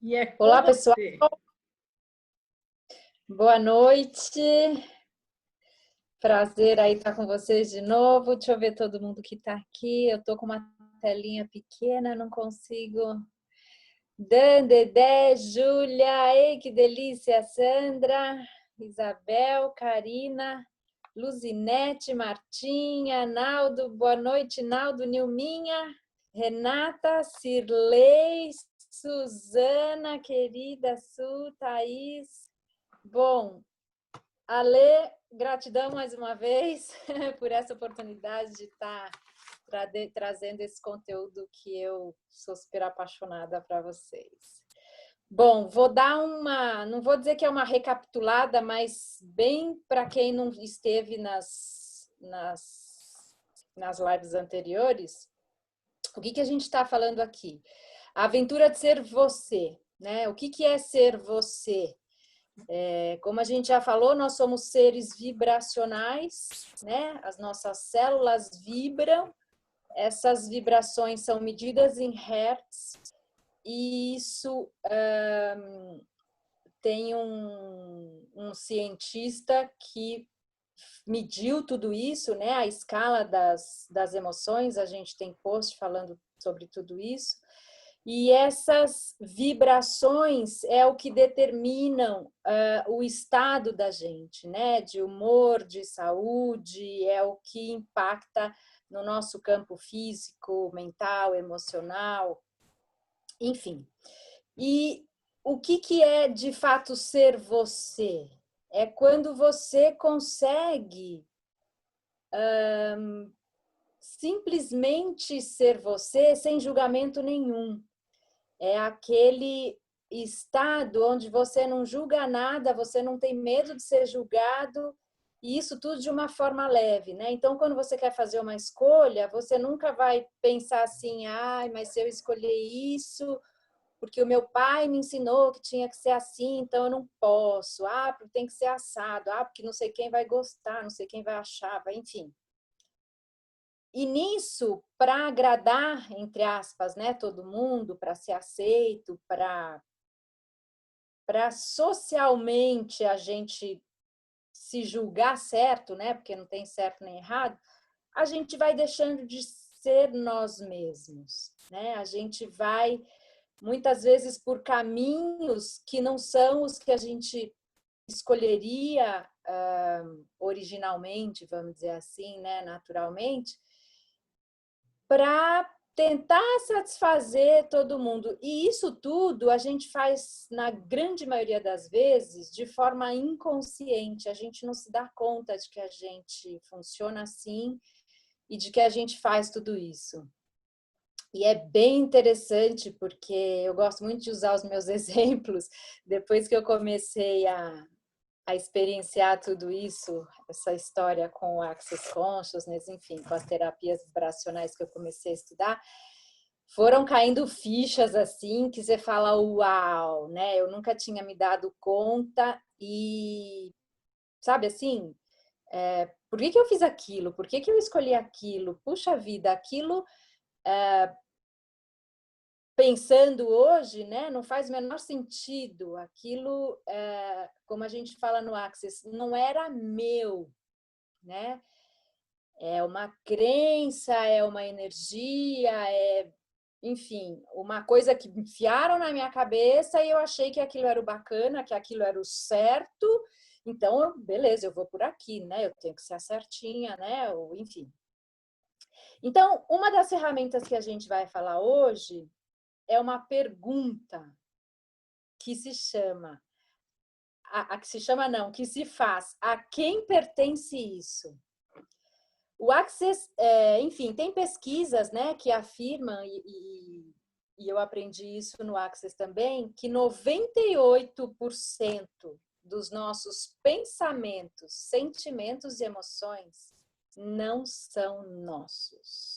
E é com Olá, pessoal. você. Boa noite. Prazer aí estar com vocês de novo. Deixa eu ver todo mundo que está aqui. Eu estou com uma telinha pequena, não consigo. Dan, Dedé, Júlia, ei, que delícia! Sandra, Isabel, Karina, Luzinete, Martinha, Naldo, boa noite, Naldo, Nilminha, Renata, Cirlei, Suzana, querida Su, Thaís. Bom, Ale, gratidão mais uma vez por essa oportunidade de estar trazendo esse conteúdo que eu sou super apaixonada para vocês. Bom, vou dar não vou dizer que é uma recapitulada, mas bem para quem não esteve nas lives anteriores, o que a gente está falando aqui? A aventura de ser você, né? O que é ser você? Como a gente já falou, nós somos seres vibracionais, né? As nossas células vibram, essas vibrações são medidas em hertz, e isso tem um cientista que mediu tudo isso, né? A escala das emoções, a gente tem post falando sobre tudo isso. E essas vibrações é o que determinam o estado da gente, né? De humor, de saúde, é o que impacta no nosso campo físico, mental, emocional, enfim. E o que é de fato ser você? É quando você consegue simplesmente ser você sem julgamento nenhum. É aquele estado onde você não julga nada, você não tem medo de ser julgado, e isso tudo de uma forma leve, né? Então, quando você quer fazer uma escolha, você nunca vai pensar assim, ai, mas se eu escolher isso, porque o meu pai me ensinou que tinha que ser assim, então eu não posso. Ah, porque tem que ser assado. Ah, porque não sei quem vai gostar, não sei quem vai achar, enfim. E nisso, para agradar, entre aspas, né, todo mundo, para ser aceito, para socialmente a gente se julgar certo, né, porque não tem certo nem errado, a gente vai deixando de ser nós mesmos, né? A gente vai, muitas vezes, por caminhos que não são os que a gente escolheria originalmente, vamos dizer assim, né, naturalmente, para tentar satisfazer todo mundo. E isso tudo a gente faz, na grande maioria das vezes, de forma inconsciente. A gente não se dá conta de que a gente funciona assim e de que a gente faz tudo isso. E é bem interessante, porque eu gosto muito de usar os meus exemplos. Depois que eu comecei a experienciar tudo isso, essa história com o Access Consciousness, enfim, com as terapias vibracionais que eu comecei a estudar, foram caindo fichas assim, que você fala, uau, né? Eu nunca tinha me dado conta e, sabe assim, por que eu fiz aquilo? Por que eu escolhi aquilo? Puxa vida, aquilo... Pensando hoje, né, não faz o menor sentido. Aquilo, como a gente fala no Access, não era meu, né? É uma crença, é uma energia, enfim, uma coisa que enfiaram na minha cabeça e eu achei que aquilo era o bacana, que aquilo era o certo. Então, beleza, eu vou por aqui, né? Eu tenho que ser a certinha, né? Ou, enfim. Então, uma das ferramentas que a gente vai falar hoje é uma pergunta que se chama, que se chama não, que se faz, a quem pertence isso? O Access, enfim, tem pesquisas, né, que afirmam, e eu aprendi isso no Access também, que 98% dos nossos pensamentos, sentimentos e emoções não são nossos.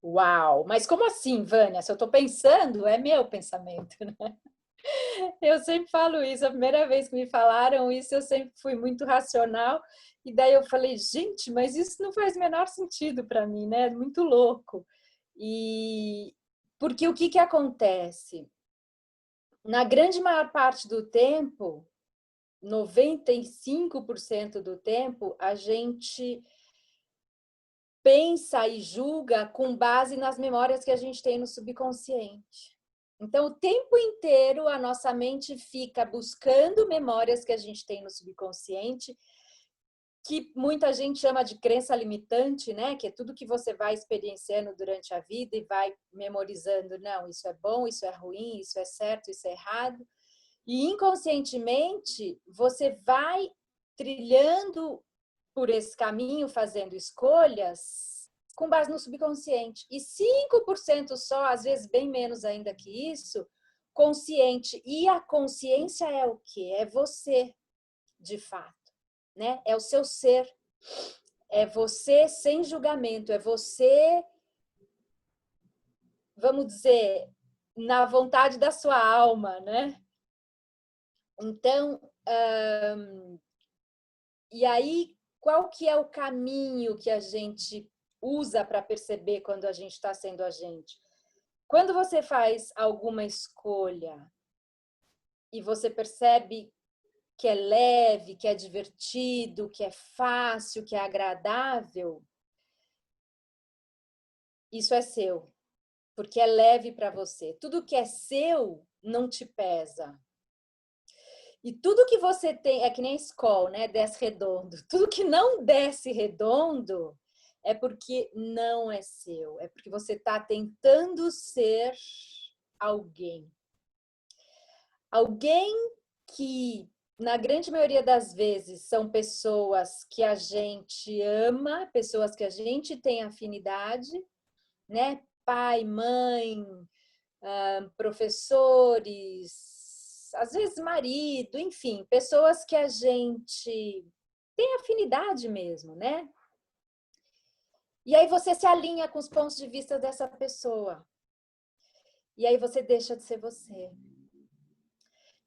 Uau! Mas como assim, Vânia? Se eu estou pensando, é meu pensamento, né? Eu sempre falo isso, a primeira vez que me falaram isso, eu sempre fui muito racional, e daí eu falei, gente, mas isso não faz o menor sentido para mim, né? Muito louco. E porque o que acontece? Na grande maior parte do tempo, 95% do tempo, a gente pensa e julga com base nas memórias que a gente tem no subconsciente. Então, o tempo inteiro, a nossa mente fica buscando memórias que a gente tem no subconsciente, que muita gente chama de crença limitante, né? Que é tudo que você vai experienciando durante a vida e vai memorizando. Não, isso é bom, isso é ruim, isso é certo, isso é errado. E inconscientemente, você vai trilhando por esse caminho, fazendo escolhas com base no subconsciente. E 5% só, às vezes bem menos ainda que isso, consciente. E a consciência é o quê? É você, de fato, né? É o seu ser. É você sem julgamento, é você, vamos dizer, na vontade da sua alma, né? Então, e aí, qual que é o caminho que a gente usa para perceber quando a gente está sendo a gente? Quando você faz alguma escolha e você percebe que é leve, que é divertido, que é fácil, que é agradável, isso é seu, porque é leve para você. Tudo que é seu não te pesa. E tudo que você tem, é que nem escola, né? Desce redondo. Tudo que não desce redondo é porque não é seu. É porque você está tentando ser alguém. Alguém que, na grande maioria das vezes, são pessoas que a gente ama, pessoas que a gente tem afinidade, né? Pai, mãe, professores, às vezes marido, enfim, pessoas que a gente tem afinidade mesmo, né? E aí você se alinha com os pontos de vista dessa pessoa. E aí você deixa de ser você.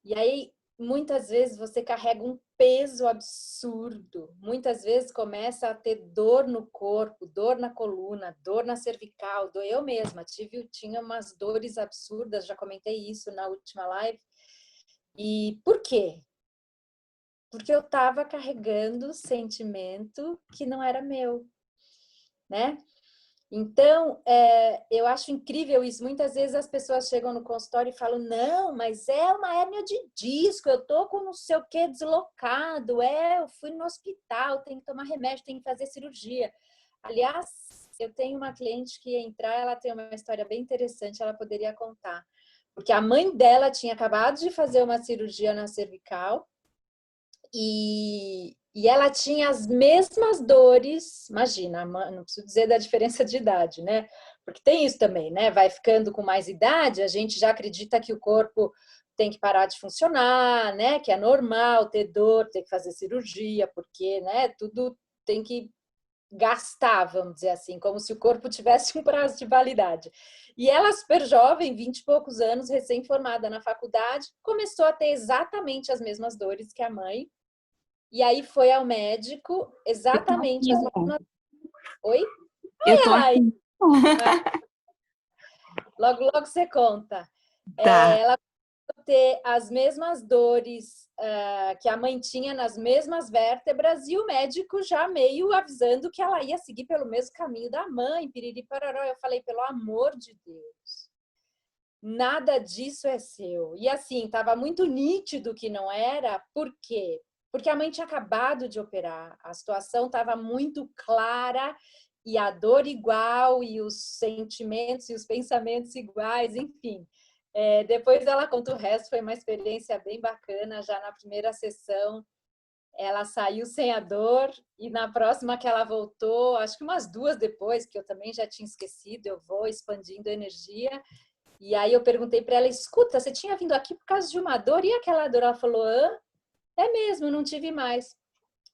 E aí, muitas vezes, você carrega um peso absurdo. Muitas vezes começa a ter dor no corpo, dor na coluna, dor na cervical. Eu mesma tinha umas dores absurdas, já comentei isso na última live. E por quê? Porque eu estava carregando sentimento que não era meu, né? Então, eu acho incrível isso. Muitas vezes as pessoas chegam no consultório e falam, não, mas é uma hérnia de disco, eu tô com não sei o que deslocado, eu fui no hospital, tenho que tomar remédio, tenho que fazer cirurgia. Aliás, eu tenho uma cliente que ia entrar, ela tem uma história bem interessante, ela poderia contar. Porque a mãe dela tinha acabado de fazer uma cirurgia na cervical, e ela tinha as mesmas dores, imagina, não preciso dizer da diferença de idade, né? Porque tem isso também, né? Vai ficando com mais idade, a gente já acredita que o corpo tem que parar de funcionar, né? Que é normal ter dor, ter que fazer cirurgia, porque, né? Tudo tem que gastar, vamos dizer assim, como se o corpo tivesse um prazo de validade. E ela, super jovem, 20 e poucos anos, recém-formada na faculdade, começou a ter exatamente as mesmas dores que a mãe. E aí foi ao médico, exatamente as mesmas... Oi? Eu tô Ela aí. aqui. Logo, logo você conta. Tá. Ela começou a ter as mesmas dores que a mãe tinha nas mesmas vértebras e o médico já meio avisando que ela ia seguir pelo mesmo caminho da mãe, piriri pararó. Eu falei, pelo amor de Deus, nada disso é seu. E assim, estava muito nítido que não era, por quê? Porque a mãe tinha acabado de operar, a situação estava muito clara e a dor igual e os sentimentos e os pensamentos iguais, enfim. Depois ela conta o resto, foi uma experiência bem bacana, já na primeira sessão ela saiu sem a dor e na próxima que ela voltou, acho que umas 2 depois, que eu também já tinha esquecido, eu vou expandindo a energia. E aí eu perguntei para ela, escuta, você tinha vindo aqui por causa de uma dor? E aquela dor? Ela falou, é mesmo, não tive mais.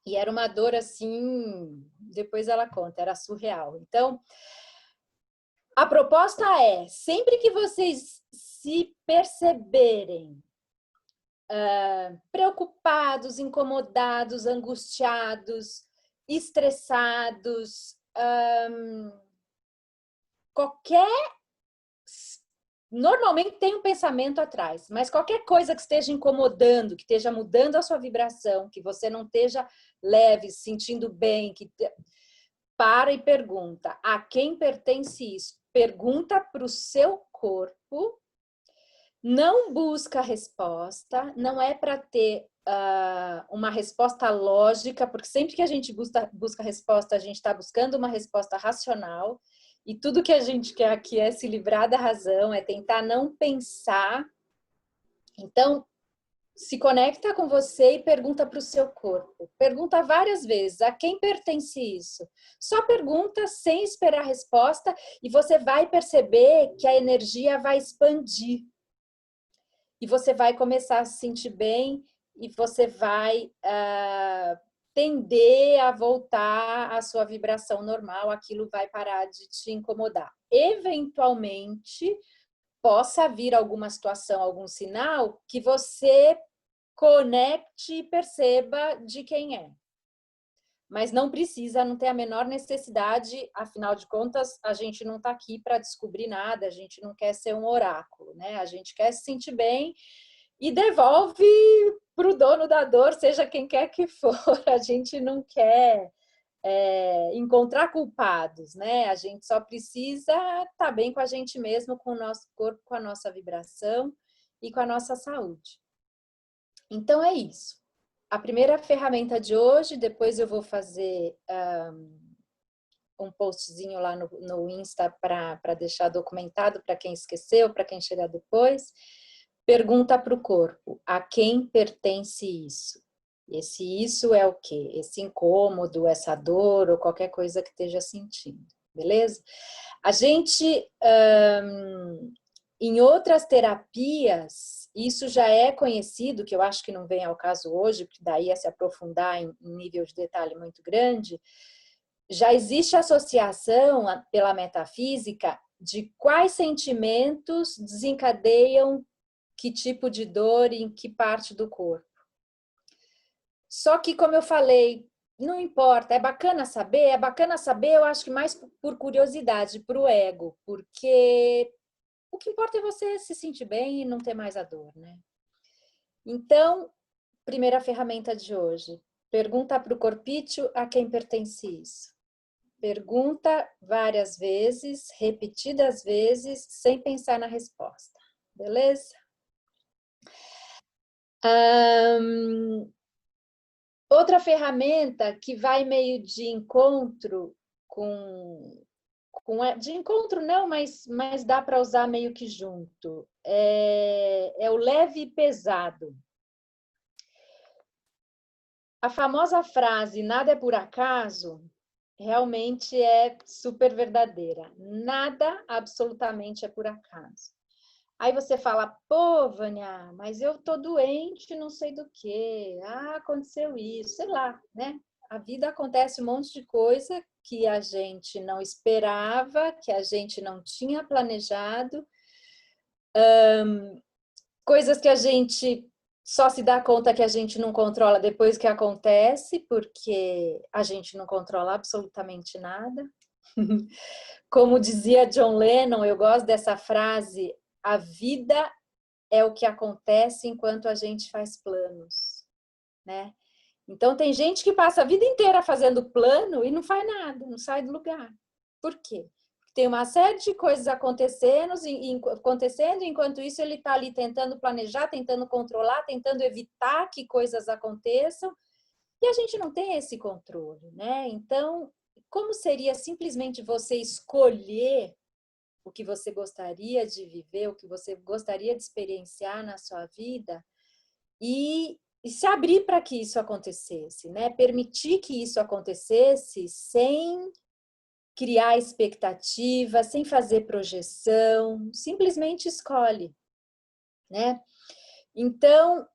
E era uma dor assim, depois ela conta, era surreal. Então, a proposta é, sempre que vocês se perceberem preocupados, incomodados, angustiados, estressados, Normalmente tem um pensamento atrás, mas qualquer coisa que esteja incomodando, que esteja mudando a sua vibração, que você não esteja leve, sentindo bem, para e pergunta: a quem pertence isso? Pergunta para o seu corpo, não busca resposta, não é para ter uma resposta lógica, porque sempre que a gente busca resposta, a gente está buscando uma resposta racional, e tudo que a gente quer aqui é se livrar da razão, é tentar não pensar. Então, se conecta com você e pergunta para o seu corpo. Pergunta várias vezes: a quem pertence isso? Só pergunta sem esperar resposta e você vai perceber que a energia vai expandir. E você vai começar a se sentir bem e você vai tender a voltar à sua vibração normal, aquilo vai parar de te incomodar. Eventualmente, possa vir alguma situação, algum sinal que você conecte e perceba de quem é. Mas não precisa, não tem a menor necessidade, afinal de contas, a gente não está aqui para descobrir nada, a gente não quer ser um oráculo, né? A gente quer se sentir bem e devolve para o dono da dor, seja quem quer que for. A gente não quer encontrar culpados, né? A gente só precisa estar bem com a gente mesmo, com o nosso corpo, com a nossa vibração e com a nossa saúde. Então é isso. A primeira ferramenta de hoje, depois eu vou fazer um postzinho lá no Insta para deixar documentado para quem esqueceu, para quem chegar depois. Pergunta para o corpo: a quem pertence isso? Isso é o quê? Esse incômodo, essa dor ou qualquer coisa que esteja sentindo, beleza? A gente, em outras terapias, isso já é conhecido, que eu acho que não vem ao caso hoje, porque daí é se aprofundar em nível de detalhe muito grande. Já existe associação pela metafísica de quais sentimentos desencadeiam que tipo de dor e em que parte do corpo. Só que, como eu falei, não importa, é bacana saber, eu acho que mais por curiosidade, para o ego, porque o que importa é você se sentir bem e não ter mais a dor, né? Então, primeira ferramenta de hoje, pergunta para o corpício a quem pertence isso. Pergunta várias vezes, repetidas vezes, sem pensar na resposta, beleza? Outra ferramenta que vai meio de encontro de encontro não, mas dá para usar meio que junto, é o leve e pesado. A famosa frase "nada é por acaso" realmente é super verdadeira. Nada absolutamente é por acaso. Aí você fala: pô, Vânia, mas eu tô doente, não sei do quê. Ah, aconteceu isso, sei lá, né? A vida acontece um monte de coisa que a gente não esperava, que a gente não tinha planejado. Coisas que a gente só se dá conta que a gente não controla depois que acontece, porque a gente não controla absolutamente nada. Como dizia John Lennon, eu gosto dessa frase: a vida é o que acontece enquanto a gente faz planos, né? Então tem gente que passa a vida inteira fazendo plano e não faz nada, não sai do lugar. Por quê? Tem uma série de coisas acontecendo, enquanto isso ele está ali tentando planejar, tentando controlar, tentando evitar que coisas aconteçam, e a gente não tem esse controle, né? Então, como seria simplesmente você escolher o que você gostaria de viver, o que você gostaria de experienciar na sua vida e se abrir para que isso acontecesse, né? Permitir que isso acontecesse sem criar expectativa, sem fazer projeção, simplesmente escolhe, né? Então,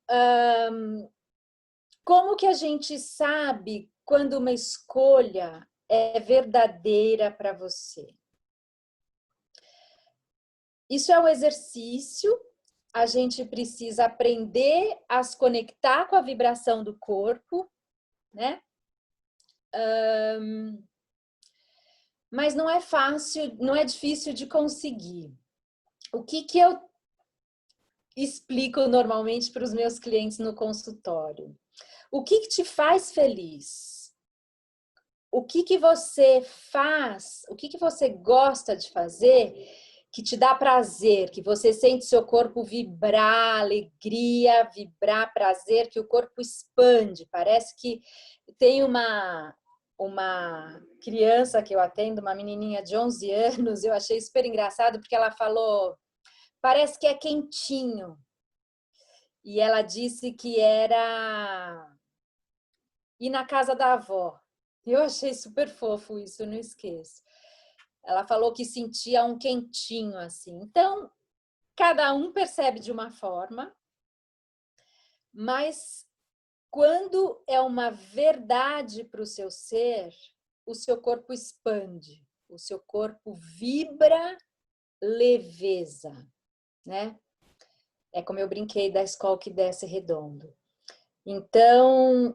como que a gente sabe quando uma escolha é verdadeira para você? Isso é um exercício, a gente precisa aprender a se conectar com a vibração do corpo, né? mas não é fácil, não é difícil de conseguir. O que eu explico normalmente para os meus clientes no consultório? O que te faz feliz? O que você faz? O que você gosta de fazer que te dá prazer, que você sente seu corpo vibrar, alegria, vibrar prazer, que o corpo expande. Parece que tem uma criança que eu atendo, uma menininha de 11 anos, eu achei super engraçado porque ela falou, parece que é quentinho. E ela disse que era ir na casa da avó. Eu achei super fofo isso, eu não esqueço. Ela falou que sentia um quentinho assim. Então, cada um percebe de uma forma, mas quando é uma verdade para o seu ser, o seu corpo expande, o seu corpo vibra leveza, né? É como eu brinquei da escola que desce redondo. Então,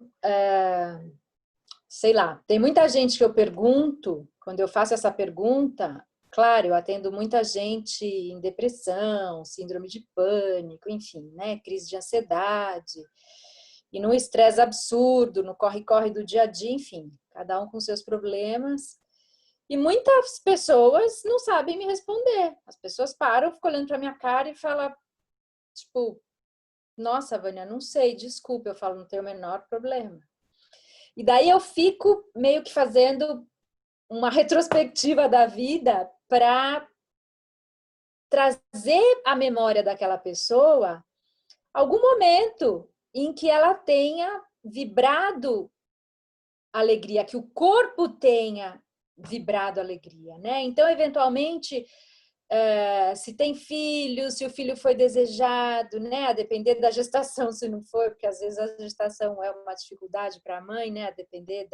sei lá, tem muita gente que eu pergunto, quando eu faço essa pergunta, claro, eu atendo muita gente em depressão, síndrome de pânico, enfim, né, crise de ansiedade, e no estresse absurdo, no corre-corre do dia a dia, enfim, cada um com seus problemas. E muitas pessoas não sabem me responder. As pessoas param, ficam olhando para minha cara e falam, tipo, nossa, Vânia, não sei, desculpa, eu falo, não tem o menor problema. E daí eu fico meio que fazendo uma retrospectiva da vida para trazer à memória daquela pessoa algum momento em que ela tenha vibrado alegria, que o corpo tenha vibrado alegria, né? Então, eventualmente, se tem filho, se o filho foi desejado, né? A depender da gestação, se não for, porque às vezes a gestação é uma dificuldade para a mãe, né? A depender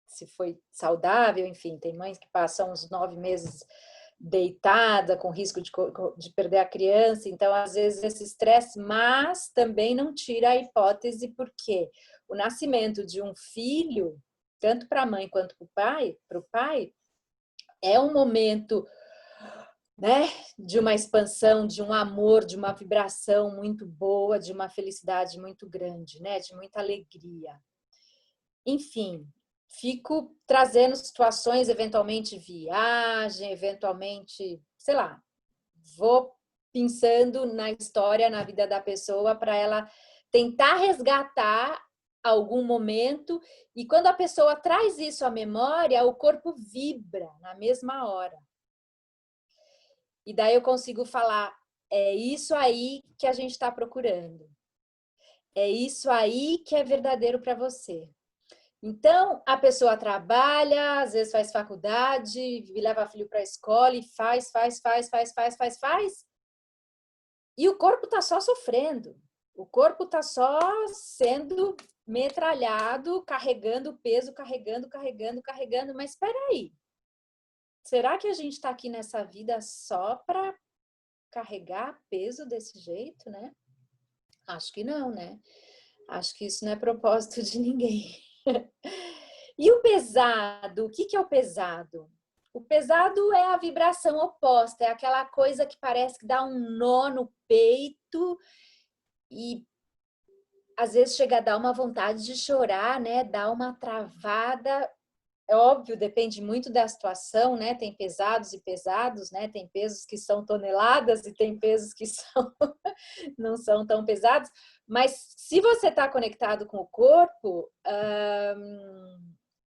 se foi saudável, enfim, tem mães que passam uns 9 meses deitada, com risco de perder a criança, então às vezes esse estresse, mas também não tira a hipótese, porque o nascimento de um filho, tanto para a mãe quanto para o pai, é um momento, né, de uma expansão, de um amor, de uma vibração muito boa, de uma felicidade muito grande, né, de muita alegria. Enfim, fico trazendo situações, eventualmente viagem, eventualmente, sei lá, vou pensando na história, na vida da pessoa, para ela tentar resgatar algum momento, e quando a pessoa traz isso à memória, o corpo vibra na mesma hora. E daí eu consigo falar, é isso aí que a gente está procurando. É isso aí que é verdadeiro para você. Então, a pessoa trabalha, às vezes faz faculdade, leva filho para a escola e faz. E o corpo está só sofrendo. O corpo está só sendo metralhado, carregando peso, carregando. Mas espera aí. Será que a gente está aqui nessa vida só para carregar peso desse jeito, né? Acho que não, né? Acho que isso não é propósito de ninguém. E o pesado? O que é o pesado? O pesado é a vibração oposta, é aquela coisa que parece que dá um nó no peito e às vezes chega a dar uma vontade de chorar, né? Dá uma travada. É óbvio, depende muito da situação, né? Tem pesados e pesados, né? Tem pesos que são toneladas e tem pesos que não são tão pesados. Mas se você está conectado com o corpo,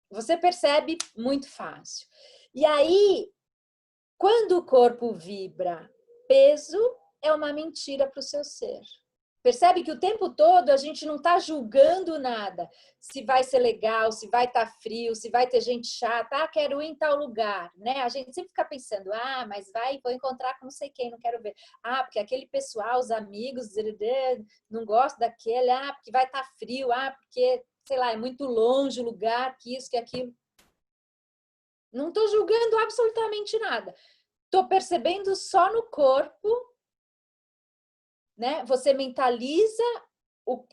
você percebe muito fácil. E aí, quando o corpo vibra peso, é uma mentira para o seu ser. Percebe que o tempo todo a gente não está julgando nada. Se vai ser legal, se vai estar frio, se vai ter gente chata. Ah, quero ir em tal lugar, né? A gente sempre fica pensando, mas vou encontrar com não sei quem, não quero ver. Ah, porque aquele pessoal, os amigos, não gosto daquele. Ah, porque vai estar frio. Ah, porque, sei lá, é muito longe o lugar, que isso, que aquilo. Não estou julgando absolutamente nada. Estou percebendo só no corpo, né? Você mentaliza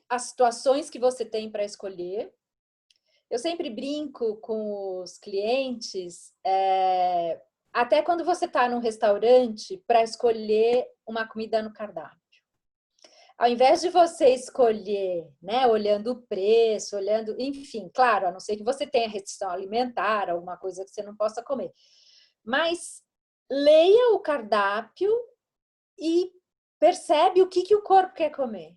as situações que você tem para escolher. Eu sempre brinco com os clientes, até quando você está num restaurante para escolher uma comida no cardápio. Ao invés de você escolher, né, olhando o preço, olhando, enfim, claro, a não ser que você tenha restrição alimentar, alguma coisa que você não possa comer. Mas leia o cardápio e percebe o que o corpo quer comer.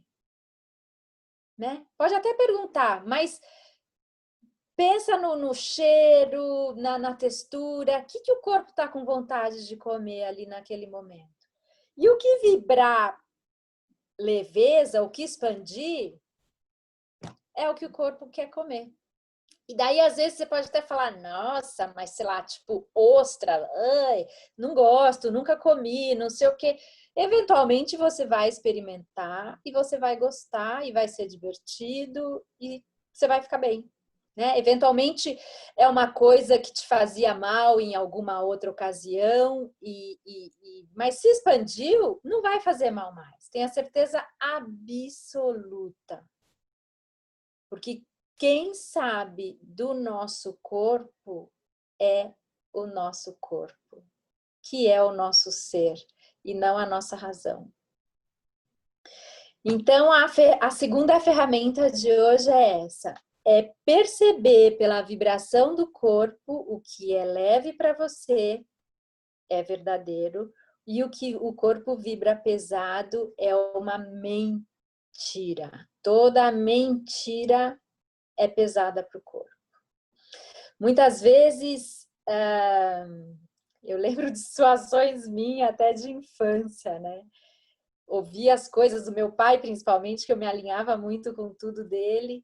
Né? Pode até perguntar, mas pensa no cheiro, na textura, o que o corpo está com vontade de comer ali naquele momento. E o que vibrar leveza, o que expandir, é o que o corpo quer comer. E daí, às vezes, você pode até falar, nossa, mas sei lá, tipo, ostra, ai, não gosto, nunca comi, não sei o quê. Eventualmente, você vai experimentar e você vai gostar e vai ser divertido e você vai ficar bem. Né? Eventualmente, é uma coisa que te fazia mal em alguma outra ocasião, mas se expandiu, não vai fazer mal mais. Tenha certeza absoluta. Porque quem sabe do nosso corpo é o nosso corpo, que é o nosso ser, e não a nossa razão. Então, a segunda ferramenta de hoje é essa. É perceber pela vibração do corpo o que é leve para você é verdadeiro e o que o corpo vibra pesado é uma mentira. Toda mentira é pesada para o corpo. Muitas vezes, eu lembro de situações minhas até de infância, né? Ouvia as coisas do meu pai, principalmente, que eu me alinhava muito com tudo dele.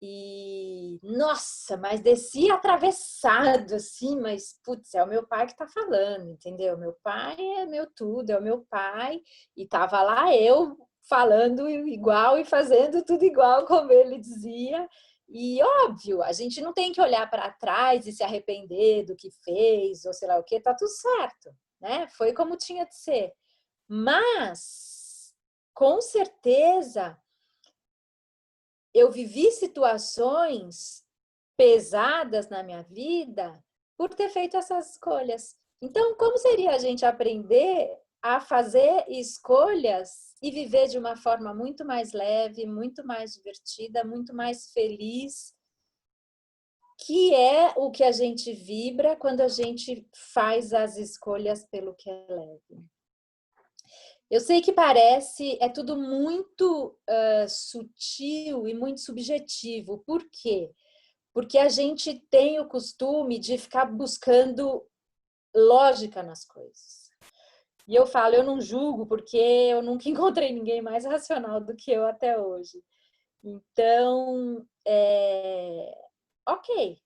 E, nossa, mas descia atravessado, assim, mas, putz, é o meu pai que tá falando, entendeu? Meu pai é meu tudo, é o meu pai. E tava lá eu falando igual e fazendo tudo igual como ele dizia. E, óbvio, a gente não tem que olhar para trás e se arrepender do que fez, ou sei lá o que, tá tudo certo, né? Foi como tinha de ser. Mas, com certeza, eu vivi situações pesadas na minha vida por ter feito essas escolhas. Então, como seria a gente aprender a fazer escolhas e viver de uma forma muito mais leve, muito mais divertida, muito mais feliz, que é o que a gente vibra quando a gente faz as escolhas pelo que é leve. Eu sei que parece, é tudo muito sutil e muito subjetivo. Por quê? Porque a gente tem o costume de ficar buscando lógica nas coisas. E eu falo, eu não julgo, porque eu nunca encontrei ninguém mais racional do que eu até hoje. Então, ok.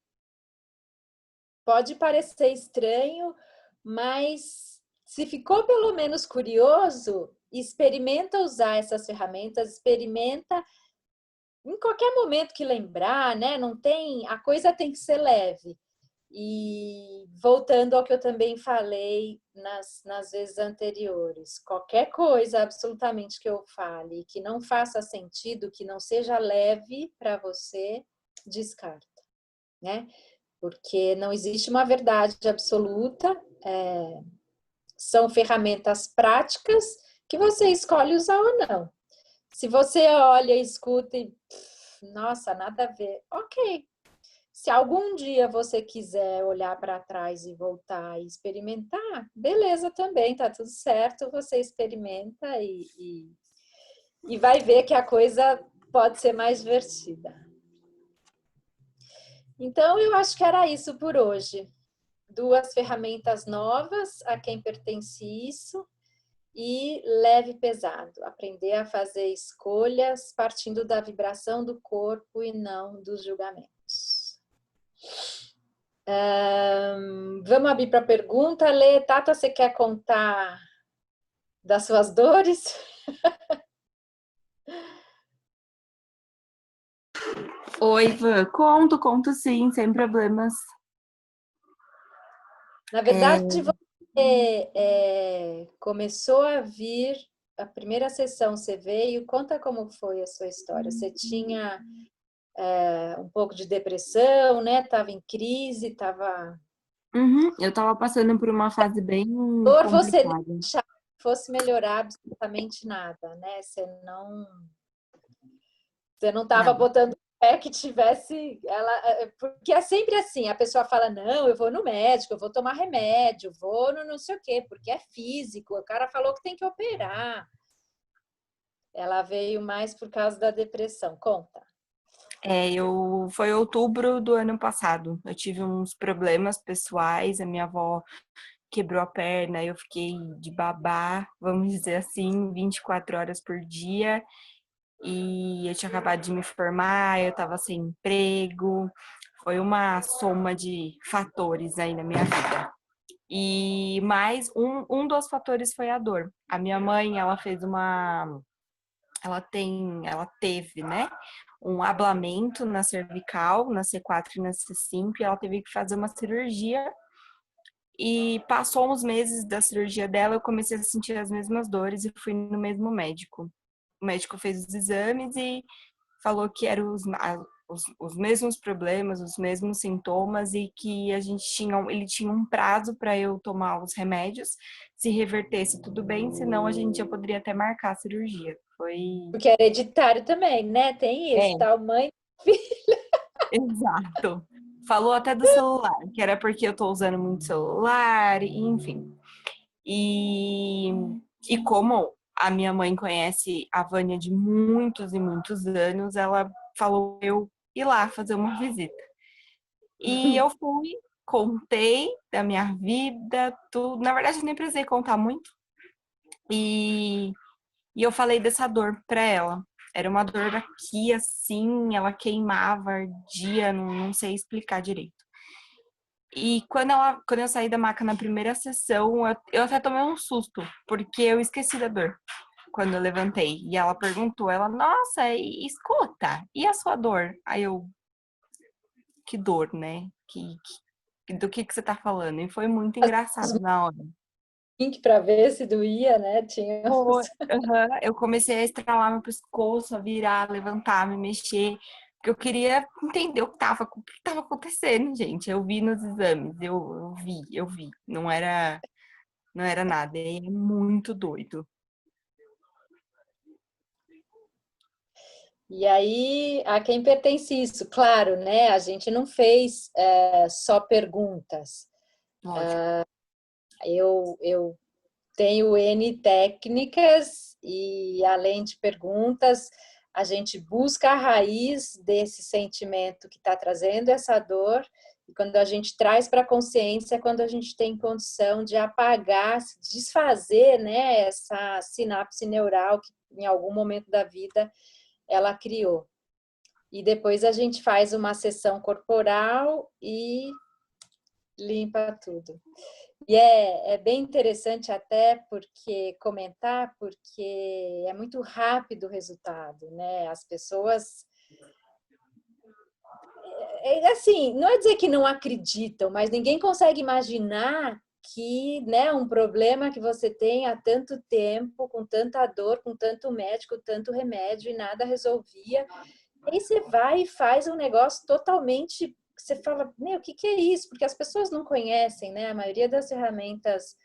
Pode parecer estranho, mas se ficou pelo menos curioso, experimenta usar essas ferramentas, experimenta em qualquer momento que lembrar, né? Não tem, a coisa tem que ser leve. E voltando ao que eu também falei nas vezes anteriores, qualquer coisa absolutamente que eu fale que não faça sentido, que não seja leve para você, descarta, né? Porque não existe uma verdade absoluta, são ferramentas práticas que você escolhe usar ou não. Se você olha, escuta e, nossa, nada a ver, ok. Se algum dia você quiser olhar para trás e voltar e experimentar, beleza também, tá tudo certo, você experimenta e vai ver que a coisa pode ser mais divertida. Então, eu acho que era isso por hoje. 2 ferramentas novas a quem pertence isso e leve e pesado. Aprender a fazer escolhas partindo da vibração do corpo e não dos julgamentos. Vamos abrir para a pergunta. Lê, Tata, você quer contar das suas dores? Oi, Ivan. Conto sim, sem problemas. Na verdade, você começou a vir, a primeira sessão você veio, conta como foi a sua história. Você tinha um pouco de depressão, né? Estava em crise, estava... Eu tava passando por uma fase bem Ou você nem complicada. achava que fosse melhorar absolutamente nada, né? Você não estava Não. botando fé que tivesse ela, porque é sempre assim, a pessoa fala: "Não, eu vou no médico, eu vou tomar remédio, vou no não sei o quê, porque é físico, o cara falou que tem que operar". Ela veio mais por causa da depressão. Conta. Foi outubro do ano passado. Eu tive uns problemas pessoais, a minha avó quebrou a perna, eu fiquei de babá, vamos dizer assim, 24 horas por dia. E eu tinha acabado de me formar, eu estava sem emprego. Foi uma soma de fatores aí na minha vida. E mais um dos fatores foi a dor. A minha mãe, ela teve, né, um ablamento na cervical, na C4 e na C5, e ela teve que fazer uma cirurgia. E passou uns meses da cirurgia dela, eu comecei a sentir as mesmas dores e fui no mesmo médico. O médico fez os exames e falou que eram os mesmos problemas, os mesmos sintomas e que ele tinha um prazo para eu tomar os remédios. Se revertesse, tudo bem, senão a gente já poderia até marcar a cirurgia. Foi. Porque é hereditário também, né? Tem isso, É, tal mãe. exato. Falou até do celular, que era porque eu tô usando muito celular, enfim. E, e como a minha mãe conhece a Vânia de muitos e muitos anos, ela falou eu ir lá fazer uma visita. E eu fui, contei da minha vida, tudo. Na verdade, eu nem precisei contar muito. E, e eu falei dessa dor pra ela. Era uma dor aqui, assim, ela queimava, ardia, não sei explicar direito. E quando eu saí da maca na primeira sessão, eu até tomei um susto, porque eu esqueci da dor quando eu levantei. E ela perguntou, nossa, escuta, e a sua dor? Aí eu, que dor, né? Do que você tá falando? E foi muito engraçado na hora. Link para ver se doía, né? Tinha. Eu comecei a estralar meu pescoço, a virar, levantar, me mexer, porque eu queria entender o que tava acontecendo, gente. Eu vi nos exames, eu vi. Não era nada, é muito doido. E aí, a quem pertence isso? Claro, né? A gente não fez só perguntas. Lógico. Eu tenho N técnicas e, além de perguntas, a gente busca a raiz desse sentimento que está trazendo essa dor. E quando a gente traz para a consciência, é quando a gente tem condição de apagar, se desfazer, né, essa sinapse neural que em algum momento da vida ela criou. E depois a gente faz uma sessão corporal e limpa tudo. E é bem interessante até porque comentar, porque é muito rápido o resultado, né? As pessoas, assim, não é dizer que não acreditam, mas ninguém consegue imaginar que, né, um problema que você tem há tanto tempo, com tanta dor, com tanto médico, tanto remédio e nada resolvia. E aí você vai e faz um negócio totalmente. Você fala, meu, o que é isso? Porque as pessoas não conhecem, né? A maioria das ferramentas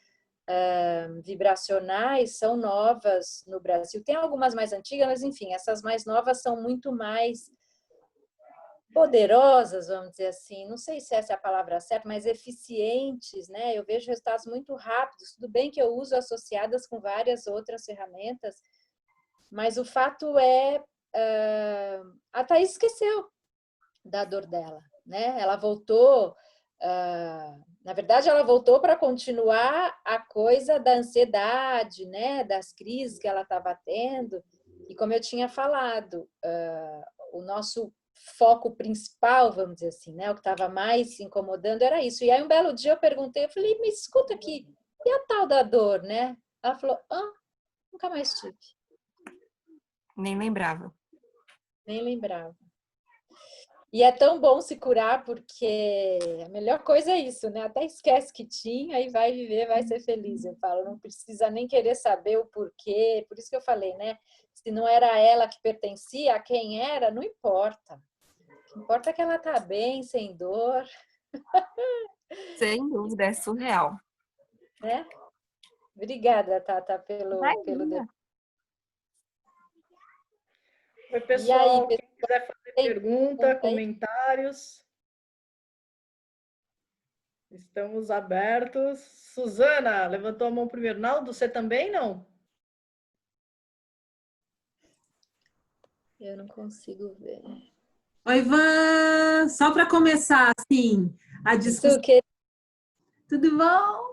vibracionais são novas no Brasil. Tem algumas mais antigas, mas enfim, essas mais novas são muito mais poderosas, vamos dizer assim. Não sei se essa é a palavra certa, mas eficientes, né? Eu vejo resultados muito rápidos. Tudo bem que eu uso associadas com várias outras ferramentas, mas o fato é a Thaís esqueceu da dor dela, né? Ela voltou, na verdade, ela voltou para continuar a coisa da ansiedade, né? Das crises que ela estava tendo. E como eu tinha falado, o nosso foco principal, vamos dizer assim, né? O que estava mais se incomodando era isso. E aí um belo dia eu perguntei, eu falei, me escuta aqui, e a tal da dor, né? Ela falou, nunca mais tive. Nem lembrava. Nem lembrava. E é tão bom se curar, porque a melhor coisa é isso, né? Até esquece que tinha e vai viver, vai ser feliz. Eu falo, não precisa nem querer saber o porquê. Por isso que eu falei, né? Se não era ela que pertencia, a quem era, não importa. O que importa é que ela está bem, sem dor, Sem dúvida, é surreal. né? Obrigada, Tata, pelo Imagina. Oi, E aí, pessoal, quem quiser fazer tem pergunta, pergunta aí? comentários, estamos abertos. Suzana, levantou a mão primeiro. Naldo, você também não? Eu não consigo ver. Oi, Ivan! Só para começar, assim, a discussão. Su, que Tudo bom?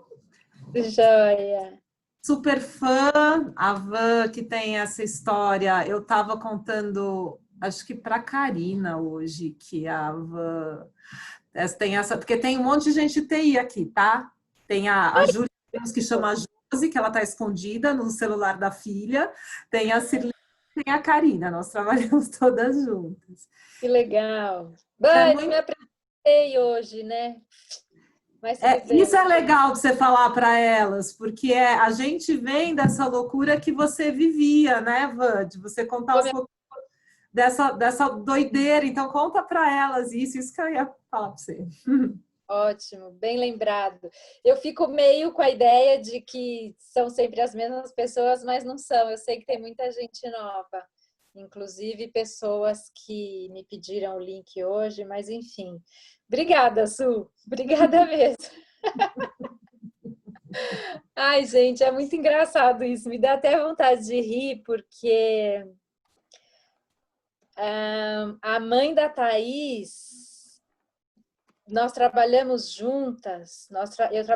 joia! Super fã, a Van, que tem essa história. Eu estava contando, acho que para a Karina hoje, que a Van tem essa. Porque tem um monte de gente de TI aqui, tá? Tem a Júlia, que chama a Josi, que ela está escondida no celular da filha. Tem a Cirlei, tem a Karina. Nós trabalhamos todas juntas. Que legal! É Bem, muito me apresentei hoje, né? Mas tudo bem. Isso é legal de você falar para elas, porque a gente vem dessa loucura que você vivia, né, Van? De você contar um pouco dessa doideira. Então, conta para elas isso que eu ia falar para você. Ótimo, bem lembrado. Eu fico meio com a ideia de que são sempre as mesmas pessoas, mas não são. Eu sei que tem muita gente nova, inclusive pessoas que me pediram o link hoje, mas enfim. Obrigada, Su. Obrigada mesmo. Ai, gente, é muito engraçado isso. Me dá até vontade de rir, porque a mãe da Thaís, nós trabalhamos juntas. Eu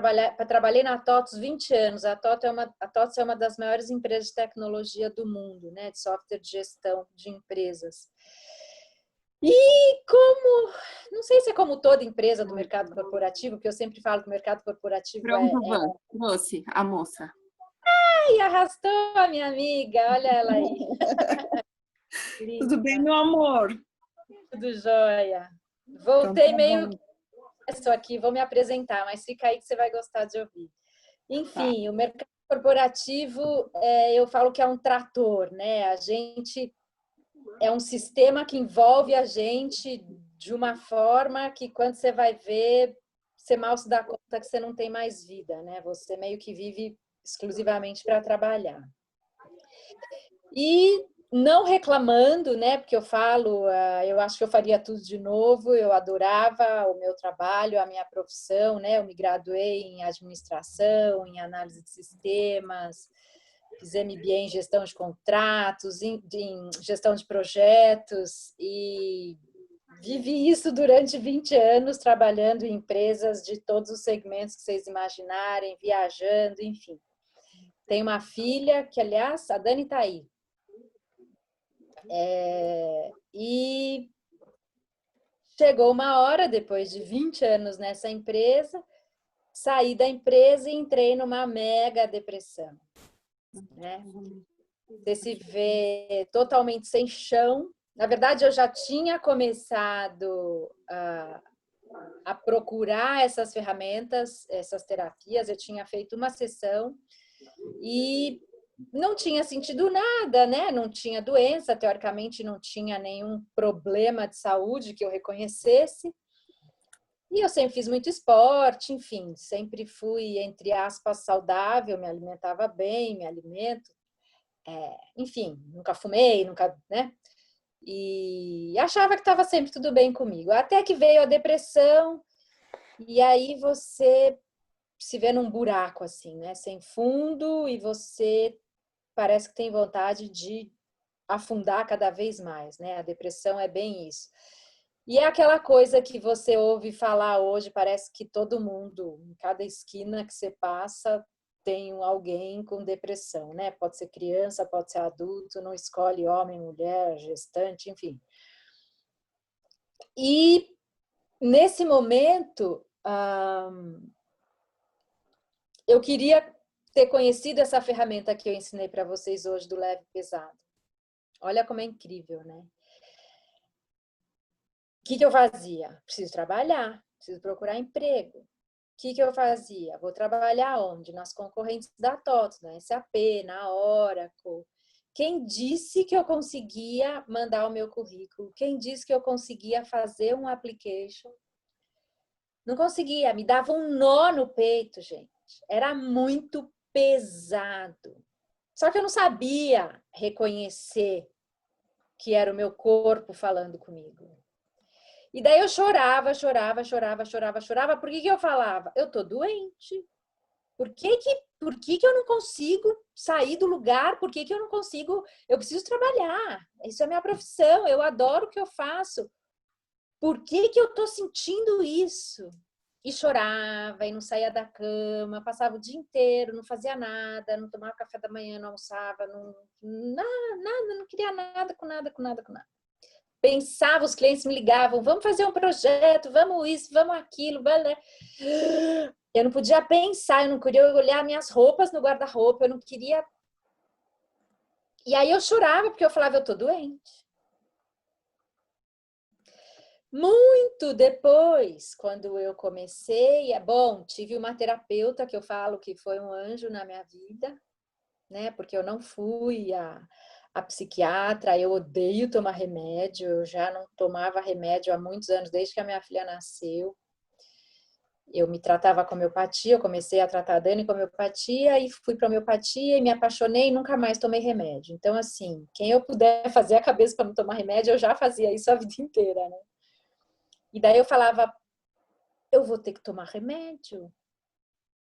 trabalhei na TOTS 20 anos. A TOTS é uma das maiores empresas de tecnologia do mundo, né? De software de gestão de empresas. E não sei se é como toda empresa do mercado corporativo, que eu sempre falo que o mercado corporativo Pronto, Van, trouxe a moça. Ai, arrastou a minha amiga, olha ela aí. Tudo bem, meu amor? Tudo jóia. Voltei meio estou aqui, vou me apresentar, mas fica aí que você vai gostar de ouvir. Enfim, o mercado corporativo, eu falo que é um trator, né? A gente é um sistema que envolve a gente de uma forma que quando você vai ver, você mal se dá conta que você não tem mais vida, né? Você meio que vive exclusivamente para trabalhar. E não reclamando, né? Porque eu falo, eu acho que eu faria tudo de novo, eu adorava o meu trabalho, a minha profissão, né? Eu me graduei em administração, em análise de sistemas, fiz MBA em gestão de contratos, em gestão de projetos e vivi isso durante 20 anos, trabalhando em empresas de todos os segmentos que vocês imaginarem, viajando, enfim. Tenho uma filha que, aliás, a Dani está aí. E chegou uma hora, depois de 20 anos nessa empresa, saí da empresa e entrei numa mega depressão. Né? Você se vê totalmente sem chão. Na verdade, eu já tinha começado a procurar essas ferramentas, essas terapias, eu tinha feito uma sessão e não tinha sentido nada, né? Não tinha doença, teoricamente não tinha nenhum problema de saúde que eu reconhecesse. E eu sempre fiz muito esporte, enfim, sempre fui, entre aspas, saudável, me alimentava bem, me alimento. Enfim, nunca fumei, nunca, né? E achava que estava sempre tudo bem comigo. Até que veio a depressão, e aí você se vê num buraco, assim, né? Sem fundo, e você parece que tem vontade de afundar cada vez mais, né? A depressão é bem isso. E é aquela coisa que você ouve falar hoje, parece que todo mundo, em cada esquina que você passa, tem alguém com depressão, né? Pode ser criança, pode ser adulto, não escolhe homem, mulher, gestante, enfim. E nesse momento, eu queria ter conhecido essa ferramenta que eu ensinei para vocês hoje do leve e pesado. Olha como é incrível, né? O que eu fazia? Preciso trabalhar, preciso procurar emprego. O que eu fazia? Vou trabalhar onde? Nas concorrentes da TOTS, na SAP, na Oracle. Quem disse que eu conseguia mandar o meu currículo? Quem disse que eu conseguia fazer um application? Não conseguia, me dava um nó no peito, gente. Era muito pesado. Só que eu não sabia reconhecer que era o meu corpo falando comigo. E daí eu chorava. Por que eu falava? Eu tô doente. Por que eu não consigo sair do lugar? Por que eu não consigo? Eu preciso trabalhar. Isso é minha profissão. Eu adoro o que eu faço. Por que eu tô sentindo isso? E chorava, e não saía da cama, passava o dia inteiro, não fazia nada, não tomava café da manhã, não almoçava, nada, não queria nada com nada. Pensava, os clientes me ligavam, vamos fazer um projeto, vamos isso, vamos aquilo, eu não podia pensar, eu não queria olhar minhas roupas no guarda-roupa, eu não queria... E aí eu chorava, porque eu falava, eu tô doente. Muito depois, quando eu comecei, tive uma terapeuta que eu falo que foi um anjo na minha vida, né? Porque eu não fui a psiquiatra, eu odeio tomar remédio, eu já não tomava remédio há muitos anos, desde que a minha filha nasceu. Eu me tratava com homeopatia, eu comecei a tratar a Dani com homeopatia e fui para homeopatia e me apaixonei e nunca mais tomei remédio. Então, assim, quem eu puder fazer a cabeça para não tomar remédio, eu já fazia isso a vida inteira, né? E daí eu falava, eu vou ter que tomar remédio.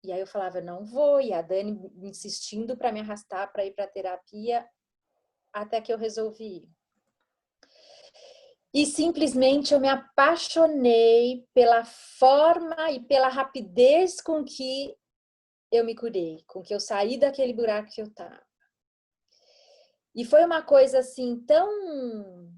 E aí eu falava, não vou. E a Dani insistindo para me arrastar para ir para terapia, até que eu resolvi ir. E simplesmente eu me apaixonei pela forma e pela rapidez com que eu me curei, com que eu saí daquele buraco que eu estava. E foi uma coisa assim tão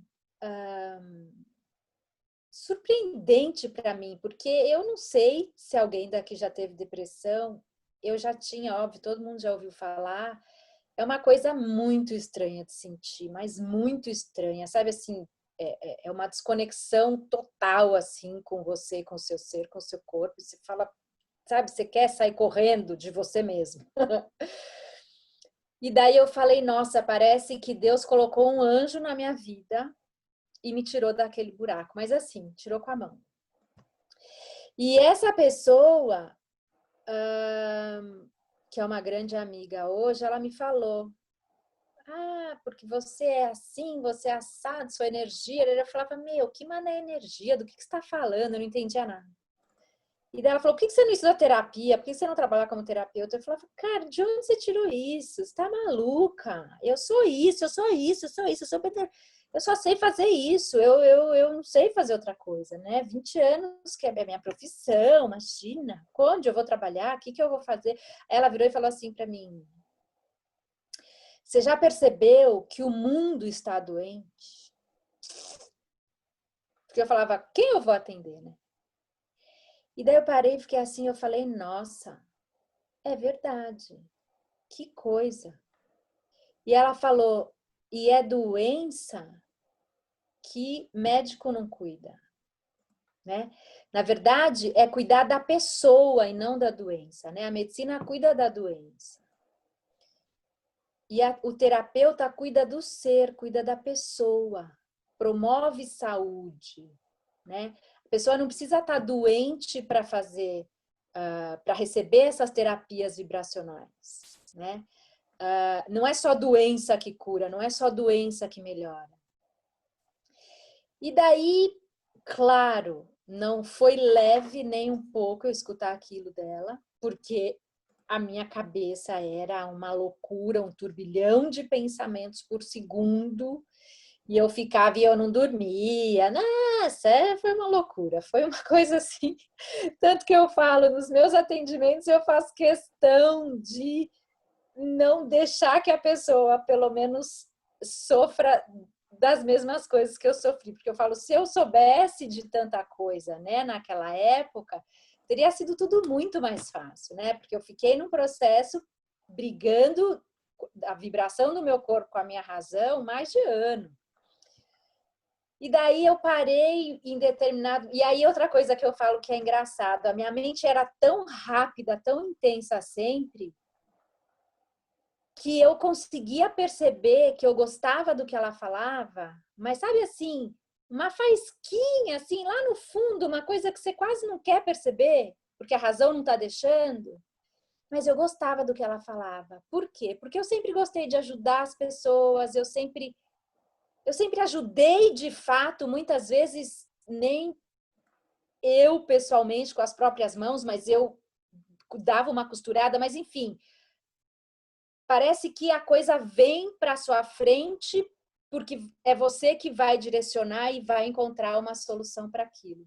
surpreendente para mim, porque eu não sei se alguém daqui já teve depressão, eu já tinha, óbvio, todo mundo já ouviu falar, é uma coisa muito estranha de sentir, mas muito estranha, sabe assim, é uma desconexão total assim com você, com o seu ser, com o seu corpo, você fala, sabe, você quer sair correndo de você mesmo. E daí eu falei, nossa, parece que Deus colocou um anjo na minha vida e me tirou daquele buraco, mas assim, tirou com a mão. E essa pessoa, que é uma grande amiga hoje, ela me falou, porque você é assim, você é assado, sua energia. Eu falava, meu, que mané energia, do que você está falando? Eu não entendia nada. E daí ela falou, por que você não estuda terapia? Por que você não trabalha como terapeuta? Eu falava, cara, de onde você tirou isso? Você tá maluca? Eu sou isso, eu só sei fazer isso, eu não sei fazer outra coisa, né? 20 anos que é a minha profissão, imagina, onde eu vou trabalhar, o que eu vou fazer? Aí ela virou e falou assim para mim, você já percebeu que o mundo está doente? Porque eu falava, quem eu vou atender, né? E daí eu parei e fiquei assim, eu falei, nossa, é verdade, que coisa. E ela falou, e é doença que médico não cuida, né? Na verdade, é cuidar da pessoa e não da doença, né? A medicina cuida da doença. E o terapeuta cuida do ser, cuida da pessoa, promove saúde, né? A pessoa não precisa estar doente para fazer, para receber essas terapias vibracionais, né? Não é só doença que cura, não é só doença que melhora. E daí, claro, não foi leve nem um pouco eu escutar aquilo dela, porque a minha cabeça era uma loucura, um turbilhão de pensamentos por segundo, e eu ficava e eu não dormia. Nossa, foi uma loucura, foi uma coisa assim. Tanto que eu falo, nos meus atendimentos eu faço questão de não deixar que a pessoa, pelo menos, sofra das mesmas coisas que eu sofri, porque eu falo, se eu soubesse de tanta coisa, né, naquela época, teria sido tudo muito mais fácil, né, porque eu fiquei num processo brigando a vibração do meu corpo com a minha razão mais de ano. E daí eu parei em determinado... E aí outra coisa que eu falo que é engraçado, a minha mente era tão rápida, tão intensa sempre, que eu conseguia perceber que eu gostava do que ela falava, mas sabe assim, uma faísquinha, assim, lá no fundo, uma coisa que você quase não quer perceber, porque a razão não está deixando. Mas eu gostava do que ela falava. Por quê? Porque eu sempre gostei de ajudar as pessoas, eu sempre ajudei de fato, muitas vezes nem eu pessoalmente com as próprias mãos, mas eu dava uma costurada, mas enfim, parece que a coisa vem para sua frente porque é você que vai direcionar e vai encontrar uma solução para aquilo.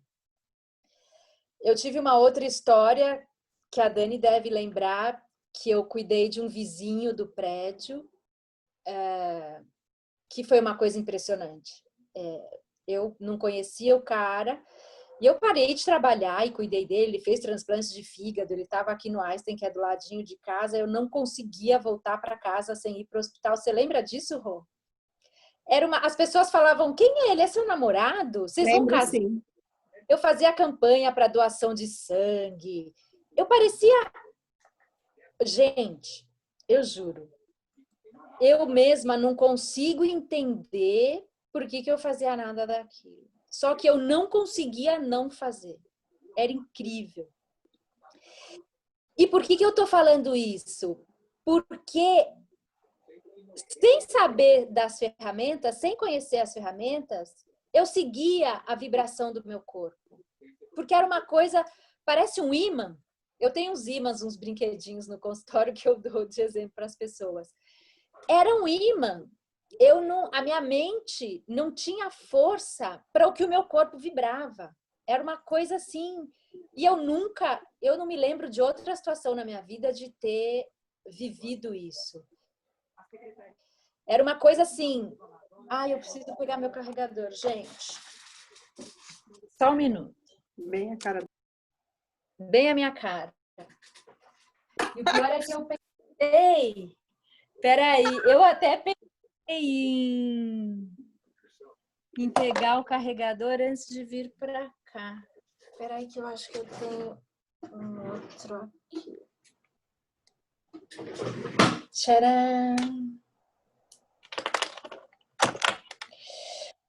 Eu tive uma outra história que a Dani deve lembrar, que eu cuidei de um vizinho do prédio, que foi uma coisa impressionante. Eu não conhecia o cara, e eu parei de trabalhar e cuidei dele, ele fez transplante de fígado, ele estava aqui no Einstein, que é do ladinho de casa, eu não conseguia voltar para casa sem ir para o hospital. Você lembra disso, Rô? As pessoas falavam, quem é ele? É seu namorado? Vocês vão Lembro, casar? sim. Eu fazia campanha para doação de sangue. Eu parecia... Gente, eu juro, eu mesma não consigo entender por que eu fazia nada daquilo. Só que eu não conseguia não fazer. Era incrível. E por que eu estou falando isso? Porque sem saber das ferramentas, sem conhecer as ferramentas, eu seguia a vibração do meu corpo. Porque era uma coisa, parece um ímã. Eu tenho uns ímãs, uns brinquedinhos no consultório que eu dou de exemplo para as pessoas. Era um ímã. A minha mente não tinha força para o que o meu corpo vibrava. Era uma coisa assim. E eu não me lembro de outra situação na minha vida de ter vivido isso. Era uma coisa assim. Eu preciso pegar meu carregador, gente. Só um minuto. Bem a cara. Bem a minha cara. E o pior é que eu pensei. Peraí, eu até pensei em pegar o carregador antes de vir para cá. Peraí que eu acho que eu tenho um outro aqui. Tcharam!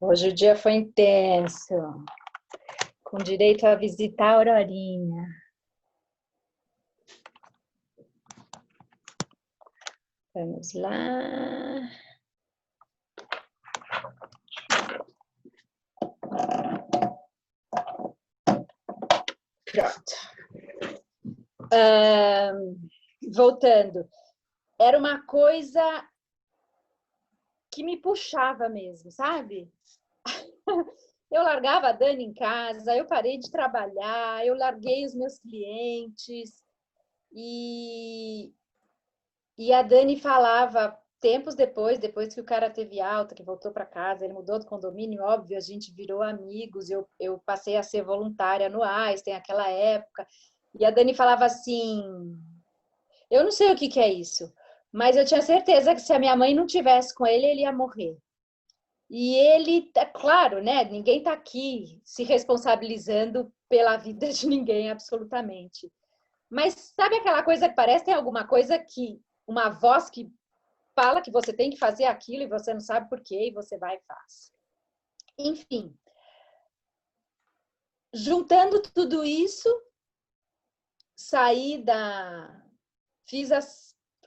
Hoje o dia foi intenso, com direito a visitar a Aurorinha. Vamos lá. Pronto. Voltando. Era uma coisa que me puxava mesmo, sabe? Eu largava a Dani em casa, eu parei de trabalhar, eu larguei os meus clientes e a Dani falava, tempos depois que o cara teve alta, que voltou para casa, ele mudou do condomínio, óbvio, a gente virou amigos, eu passei a ser voluntária no Einstein naquela época, e a Dani falava assim, eu não sei o que é isso, mas eu tinha certeza que se a minha mãe não tivesse com ele, ele ia morrer. E ele, é claro, né? Ninguém está aqui se responsabilizando pela vida de ninguém, absolutamente. Mas sabe aquela coisa que parece que tem alguma coisa que uma voz que fala que você tem que fazer aquilo e você não sabe por quê e você vai e faz. Enfim, juntando tudo isso, fiz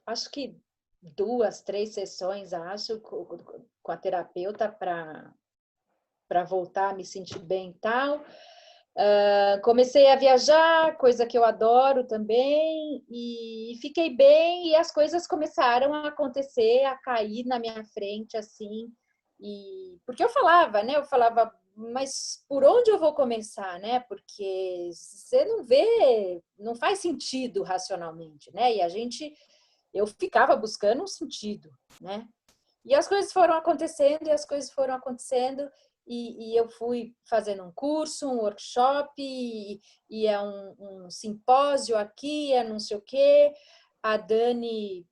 acho que 2, 3 sessões, acho, com a terapeuta para voltar a me sentir bem e tal. Comecei a viajar, coisa que eu adoro também, e fiquei bem, e as coisas começaram a acontecer, a cair na minha frente, assim, porque eu falava, né? Eu falava, mas por onde eu vou começar, né? Porque você não vê, não faz sentido racionalmente, né? Eu ficava buscando um sentido, né? E as coisas foram acontecendo, e eu fui fazendo um curso, um workshop, e é um simpósio aqui, é não sei o quê. A Dani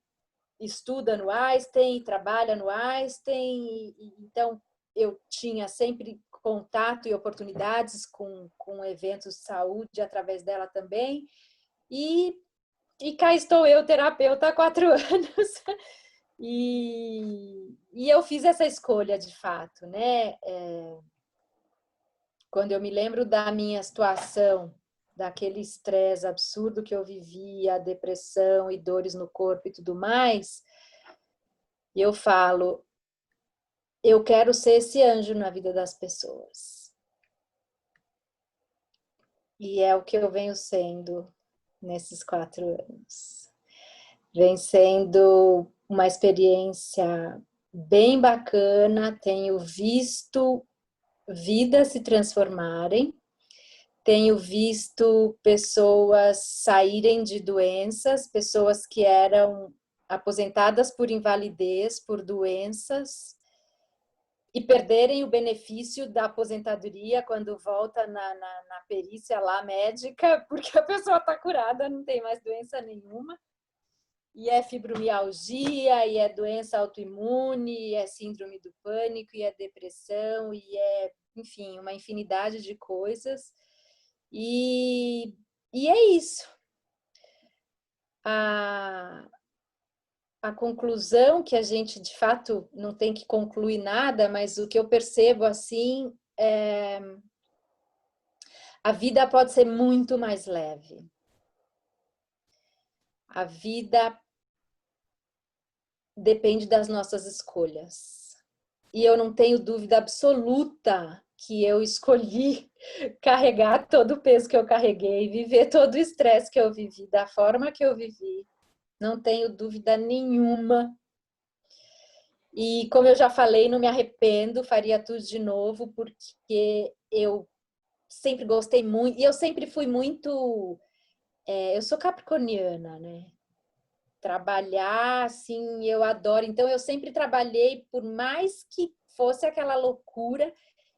estuda no Einstein, trabalha no Einstein, então eu tinha sempre contato e oportunidades com eventos de saúde através dela também. E cá estou eu, terapeuta, há 4 anos, E eu fiz essa escolha, de fato, né? Quando eu me lembro da minha situação, daquele estresse absurdo que eu vivia, depressão e dores no corpo e tudo mais, eu falo, eu quero ser esse anjo na vida das pessoas. E é o que eu venho sendo nesses 4 anos. Vem sendo uma experiência bem bacana, tenho visto vidas se transformarem, tenho visto pessoas saírem de doenças, pessoas que eram aposentadas por invalidez, por doenças, e perderem o benefício da aposentadoria quando volta na perícia lá médica, porque a pessoa está curada, não tem mais doença nenhuma. E é fibromialgia, e é doença autoimune, e é síndrome do pânico, e é depressão, e é, enfim, uma infinidade de coisas. E é isso. A conclusão que a gente, de fato, não tem que concluir nada, mas o que eu percebo, assim, é a vida pode ser muito mais leve. A vida depende das nossas escolhas. E eu não tenho dúvida absoluta que eu escolhi carregar todo o peso que eu carreguei, viver todo o estresse que eu vivi, da forma que eu vivi. Não tenho dúvida nenhuma. E como eu já falei, não me arrependo, faria tudo de novo, porque eu sempre gostei muito, e eu sempre fui muito... eu sou capricorniana, né? Trabalhar, assim, eu adoro. Então, eu sempre trabalhei, por mais que fosse aquela loucura,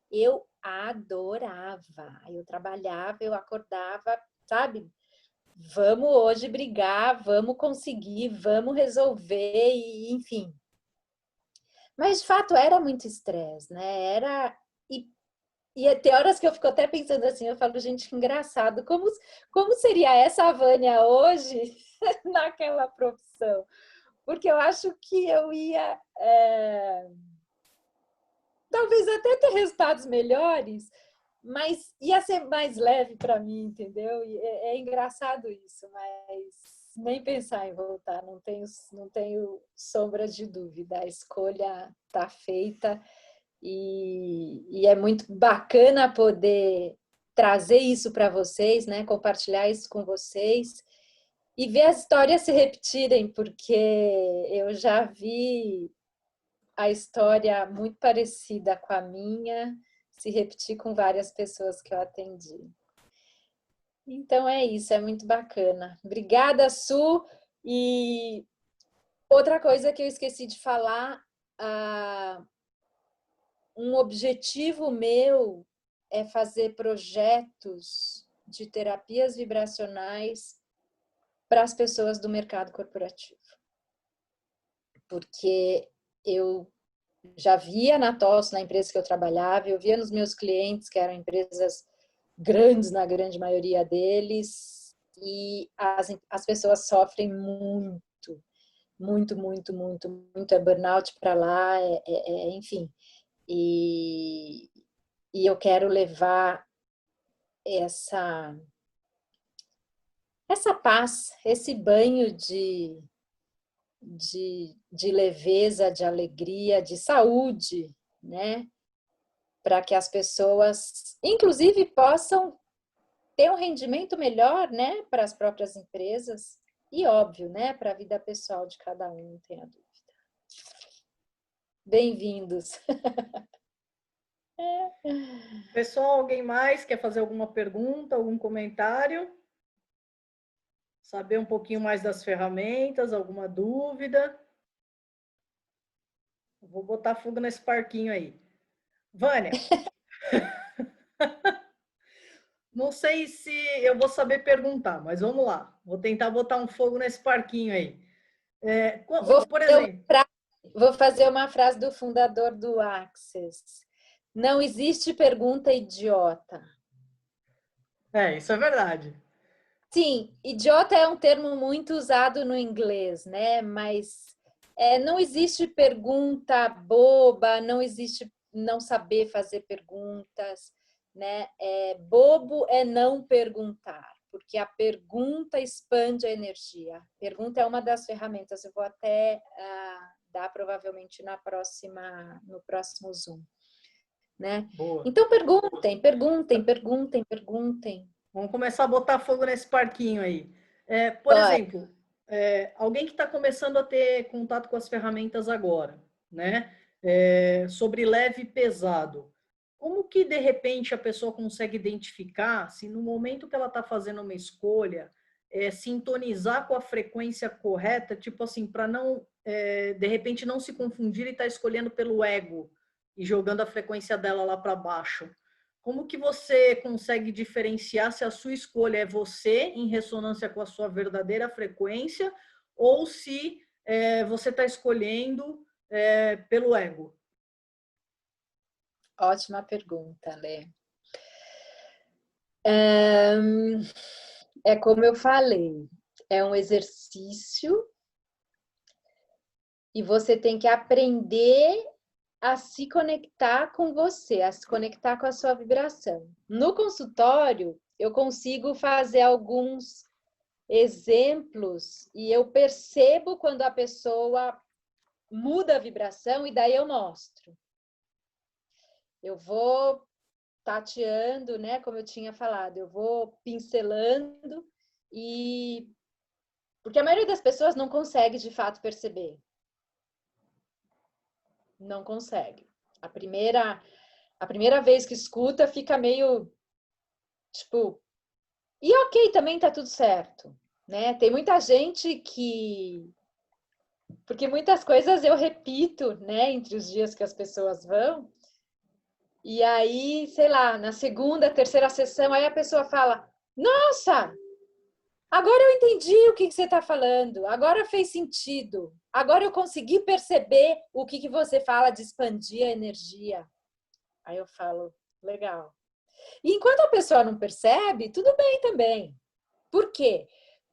eu adorava. Eu trabalhava, eu acordava, sabe? Vamos hoje brigar, vamos conseguir, vamos resolver, e, enfim. Mas, de fato, era muito estresse, né? E tem horas que eu fico até pensando assim, eu falo, gente, que engraçado, como seria essa Vânia hoje naquela profissão? Porque eu acho que eu ia talvez até ter resultados melhores, mas ia ser mais leve para mim, entendeu? E é engraçado isso, mas nem pensar em voltar, não tenho sombra de dúvida, a escolha está feita e é muito bacana poder trazer isso para vocês, né? Compartilhar isso com vocês e ver as histórias se repetirem, porque eu já vi a história muito parecida com a minha se repetir com várias pessoas que eu atendi. Então é isso, é muito bacana. Obrigada, Su. E outra coisa que eu esqueci de falar, um objetivo meu é fazer projetos de terapias vibracionais para as pessoas do mercado corporativo. Porque eu já via na TOS, na empresa que eu trabalhava, eu via nos meus clientes, que eram empresas grandes, na grande maioria deles, e as pessoas sofrem muito, muito, muito, muito, muito. É burnout para lá, enfim. E eu quero levar essa paz, esse banho de leveza, de alegria, de saúde, né? Para que as pessoas, inclusive, possam ter um rendimento melhor, né? Para as próprias empresas e, óbvio, né? Para a vida pessoal de cada um, não tenha dúvida. Bem-vindos. Pessoal, alguém mais quer fazer alguma pergunta, algum comentário? Saber um pouquinho mais das ferramentas, alguma dúvida? Vou botar fogo nesse parquinho aí. Vânia, não sei se eu vou saber perguntar, mas vamos lá. Vou tentar botar um fogo nesse parquinho aí. Por exemplo... Vou fazer uma frase do fundador do Access. Não existe pergunta idiota. Isso é verdade. Sim, idiota é um termo muito usado no inglês, né? Mas Não existe pergunta boba, não existe não saber fazer perguntas, né? Bobo é não perguntar, porque a pergunta expande a energia. Pergunta é uma das ferramentas, eu vou até dar provavelmente no próximo Zoom, né? Boa. Então perguntem, perguntem, perguntem, perguntem. Vamos começar a botar fogo nesse parquinho aí. Por exemplo, alguém que está começando a ter contato com as ferramentas agora, né? Sobre leve e pesado. Como que, de repente, a pessoa consegue identificar se no momento que ela está fazendo uma escolha, sintonizar com a frequência correta, tipo assim, para não, de repente, não se confundir e estar escolhendo pelo ego e jogando a frequência dela lá para baixo? Como que você consegue diferenciar se a sua escolha é você em ressonância com a sua verdadeira frequência ou se você está escolhendo pelo ego? Ótima pergunta, Lê. Como eu falei, é um exercício e você tem que aprender a se conectar com você, a se conectar com a sua vibração. No consultório, eu consigo fazer alguns exemplos e eu percebo quando a pessoa muda a vibração e daí eu mostro. Eu vou tateando, né, como eu tinha falado, eu vou pincelando porque a maioria das pessoas não consegue de fato perceber. Não consegue. A primeira vez que escuta fica meio tipo, e ok, também tá tudo certo, né? Tem muita gente porque muitas coisas eu repito, né, entre os dias que as pessoas vão. E aí, sei lá, na segunda, terceira sessão, aí a pessoa fala: "Nossa, agora eu entendi o que você está falando, agora fez sentido, agora eu consegui perceber o que você fala de expandir a energia." Aí eu falo, legal. E enquanto a pessoa não percebe, tudo bem também. Por quê?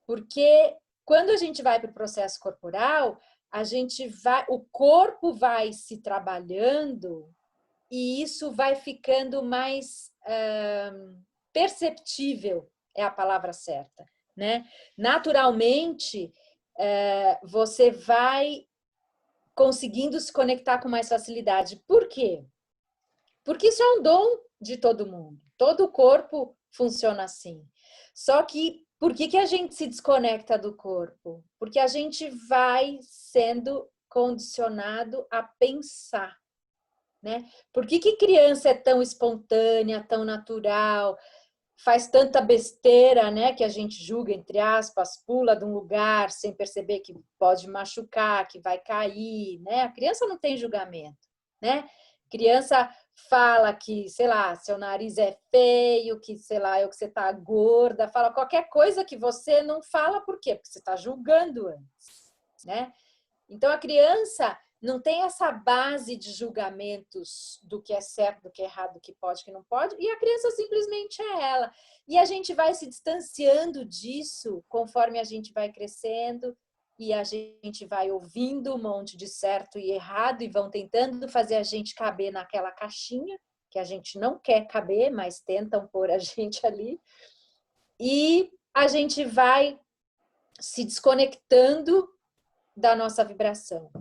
Porque quando a gente vai para o processo corporal, o corpo vai se trabalhando e isso vai ficando mais perceptível, é a palavra certa, né? Naturalmente, você vai conseguindo se conectar com mais facilidade. Por quê? Porque isso é um dom de todo mundo. Todo o corpo funciona assim. Só que por que a gente se desconecta do corpo? Porque a gente vai sendo condicionado a pensar, né? Por que criança é tão espontânea, tão natural, faz tanta besteira, né? Que a gente julga, entre aspas, pula de um lugar sem perceber que pode machucar, que vai cair, né? A criança não tem julgamento, né? Criança fala que, sei lá, seu nariz é feio, que, sei lá, que você tá gorda, fala qualquer coisa que você não fala, por quê? Porque você está julgando antes, né? Então, a criança não tem essa base de julgamentos do que é certo, do que é errado, do que pode, do que não pode, e a criança simplesmente é ela. E a gente vai se distanciando disso conforme a gente vai crescendo e a gente vai ouvindo um monte de certo e errado e vão tentando fazer a gente caber naquela caixinha que a gente não quer caber, mas tentam pôr a gente ali. E a gente vai se desconectando da nossa vibração.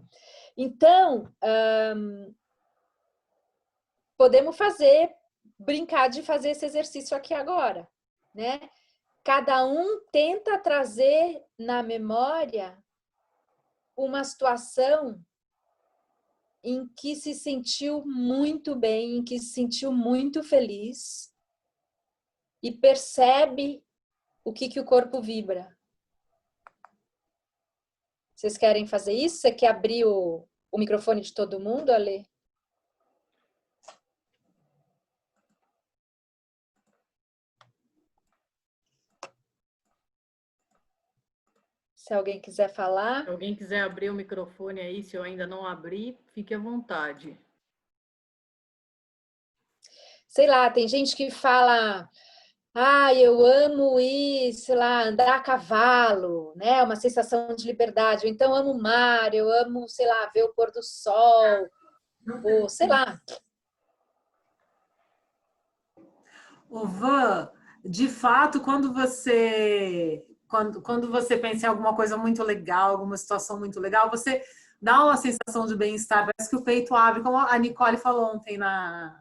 Então, podemos brincar de fazer esse exercício aqui agora, né? Cada um tenta trazer na memória uma situação em que se sentiu muito bem, em que se sentiu muito feliz e percebe o que o corpo vibra. Vocês querem fazer isso? Você quer abrir o microfone de todo mundo, Ale? Se alguém quiser falar. Se alguém quiser abrir o microfone aí, se eu ainda não abri, fique à vontade. Sei lá, tem gente que fala, Ah, eu amo ir, sei lá, andar a cavalo, né? Uma sensação de liberdade. Ou então amo o mar, eu amo, sei lá, ver o pôr do sol, ou sei lá. Ô, Van, de fato, quando você pensa em alguma coisa muito legal, alguma situação muito legal, você dá uma sensação de bem-estar, parece que o peito abre, como a Nicole falou ontem na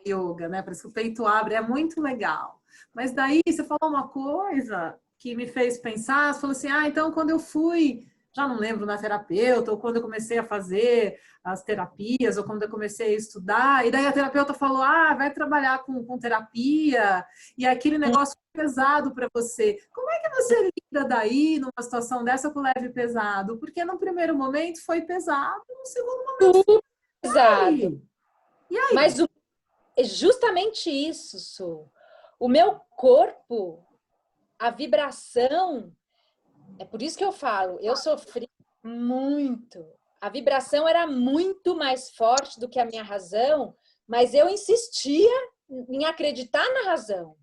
yoga, né? Parece que o peito abre, é muito legal. Mas daí você falou uma coisa que me fez pensar, você falou assim, ah, então quando eu fui, já não lembro, na terapeuta, ou quando eu comecei a fazer as terapias, ou quando eu comecei a estudar, e daí a terapeuta falou, ah, vai trabalhar com terapia, e aquele negócio pesado para você. Como é que você lida daí, numa situação dessa, com leve e pesado? Porque no primeiro momento foi pesado, no segundo momento foi Pesado. E aí? Mas é justamente isso, Su. O meu corpo, a vibração, é por isso que eu falo, eu sofri muito. A vibração era muito mais forte do que a minha razão, mas eu insistia em acreditar na razão.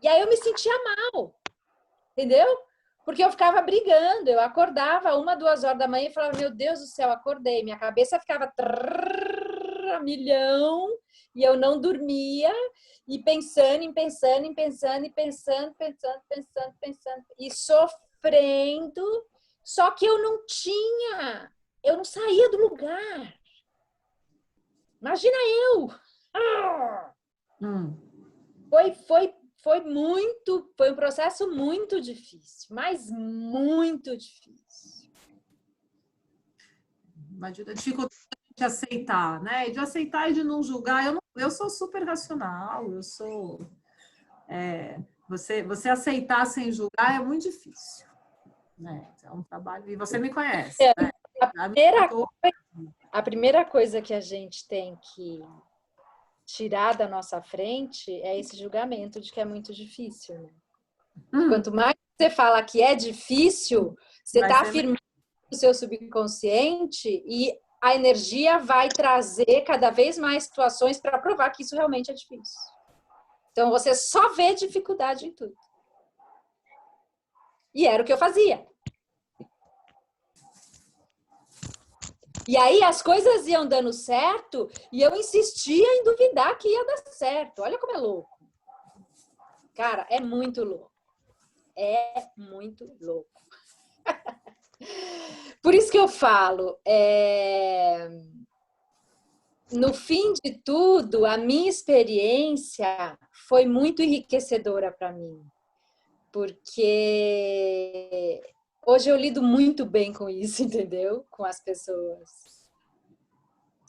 E aí eu me sentia mal, entendeu? Porque eu ficava brigando, eu acordava 1, 2 horas da manhã e falava, meu Deus do céu, acordei. Minha cabeça ficava a milhão e eu não dormia e pensando, e sofrendo. Só que eu não saía do lugar. Imagina eu! Foi um processo muito difícil, mas muito difícil. Imagina a dificuldade de aceitar, né? De aceitar e de não julgar. Eu sou super racional, eu sou. Você aceitar sem julgar é muito difícil. Né? É um trabalho. E você me conhece, né? A primeira coisa que a gente tem que tirar da nossa frente é esse julgamento de que é muito difícil. Né? Quanto mais você fala que é difícil, você está afirmando o seu subconsciente e a energia vai trazer cada vez mais situações para provar que isso realmente é difícil. Então, você só vê dificuldade em tudo. E era o que eu fazia. E aí as coisas iam dando certo e eu insistia em duvidar que ia dar certo. Olha como é louco. Cara, é muito louco. É muito louco. Por isso que eu falo, no fim de tudo, a minha experiência foi muito enriquecedora para mim. Porque hoje eu lido muito bem com isso, entendeu? Com as pessoas.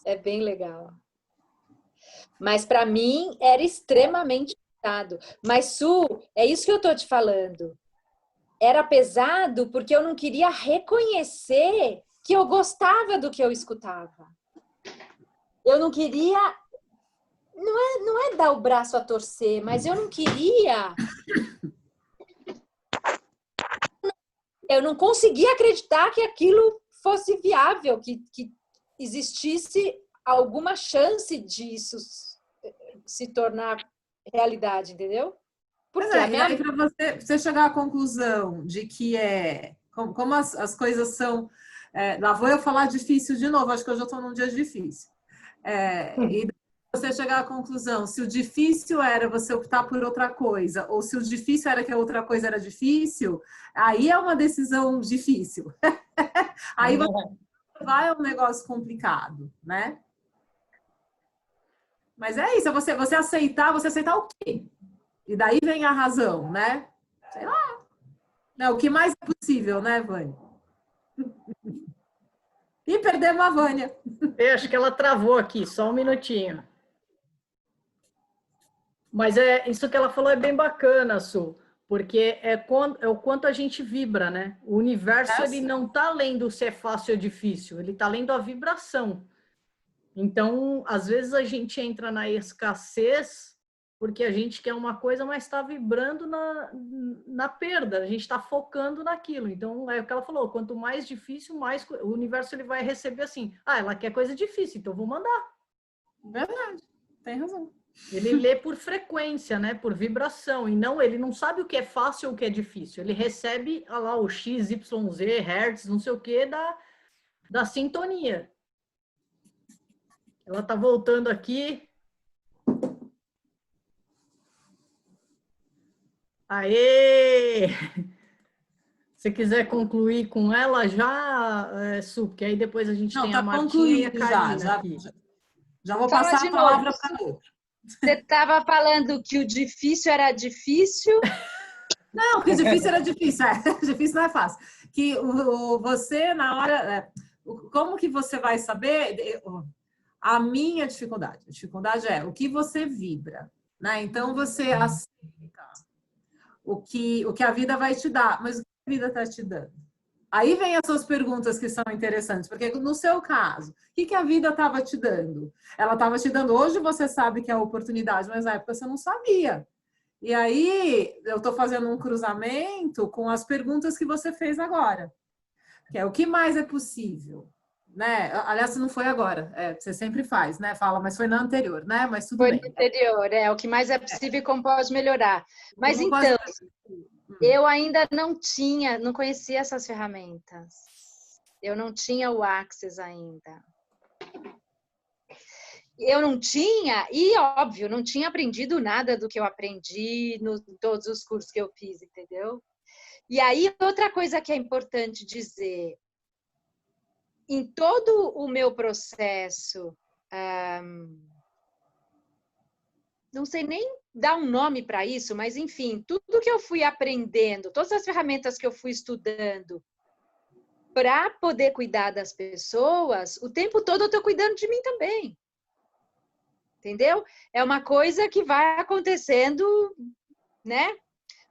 É bem legal. Mas para mim era extremamente pesado. Mas, Su, é isso que eu estou te falando. Era pesado porque eu não queria reconhecer que eu gostava do que eu escutava. Eu não queria... Não é dar o braço a torcer, mas eu não queria... Eu não conseguia acreditar que aquilo fosse viável, que existisse alguma chance disso se tornar realidade, entendeu? Porque e aí, para você chegar à conclusão de que como as coisas são. Lá vou eu falar difícil de novo, acho que eu já estou num dia difícil. E você chegar à conclusão, se o difícil era você optar por outra coisa, ou se o difícil era que a outra coisa era difícil, aí é uma decisão difícil. Aí vai um negócio complicado, né? Mas é isso, você aceitar o quê? E daí vem a razão, né? Sei lá. Não, o que mais é possível, né, Vânia? E perdemos a Vânia. Eu acho que ela travou aqui, só um minutinho. Mas isso que ela falou é bem bacana, Su, porque é o quanto a gente vibra, né? O universo ele não está lendo se é fácil ou difícil, ele está lendo a vibração. Então, às vezes a gente entra na escassez porque a gente quer uma coisa, mas está vibrando na perda, a gente está focando naquilo. Então, é o que ela falou, quanto mais difícil, mais o universo ele vai receber assim, ela quer coisa difícil, então vou mandar. Verdade, tem razão. Ele lê por frequência, né? Por vibração. E não, ele não sabe o que é fácil ou o que é difícil. Ele recebe lá o X, Y, Z, Hertz, não sei o que, da sintonia. Ela tá voltando aqui. Aê! Se quiser concluir com ela já, Su, porque aí depois a gente Não, tem a tá Martinha e a concluído Karina aqui. Já vou Fala passar de a palavra novo. para outra. Você estava falando que o difícil era difícil? Não, que difícil era difícil. Difícil não é fácil. Que você, na hora... como que você vai saber? A minha dificuldade. A dificuldade é o que você vibra, né? Então, você aceita o que a vida vai te dar. Mas o que a vida está te dando? Aí vem as suas perguntas que são interessantes, porque no seu caso, o que a vida estava te dando? Ela estava te dando, hoje você sabe que é a oportunidade, mas na época você não sabia. E aí eu estou fazendo um cruzamento com as perguntas que você fez agora, que é o que mais é possível, né? Aliás, não foi agora, você sempre faz, né? Fala, mas foi na anterior, né? Mas tudo Foi bem. no anterior, o que mais é possível e como pode melhorar. Mas Como então, pode... eu ainda não conhecia essas ferramentas. Eu não tinha o Access ainda. Eu não tinha, e óbvio, não tinha aprendido nada do que eu aprendi em todos os cursos que eu fiz, entendeu? E aí, outra coisa que é importante dizer, em todo o meu processo, não sei nem dar um nome para isso, mas enfim, tudo que eu fui aprendendo, todas as ferramentas que eu fui estudando para poder cuidar das pessoas, o tempo todo eu estou cuidando de mim também. Entendeu? É uma coisa que vai acontecendo, né?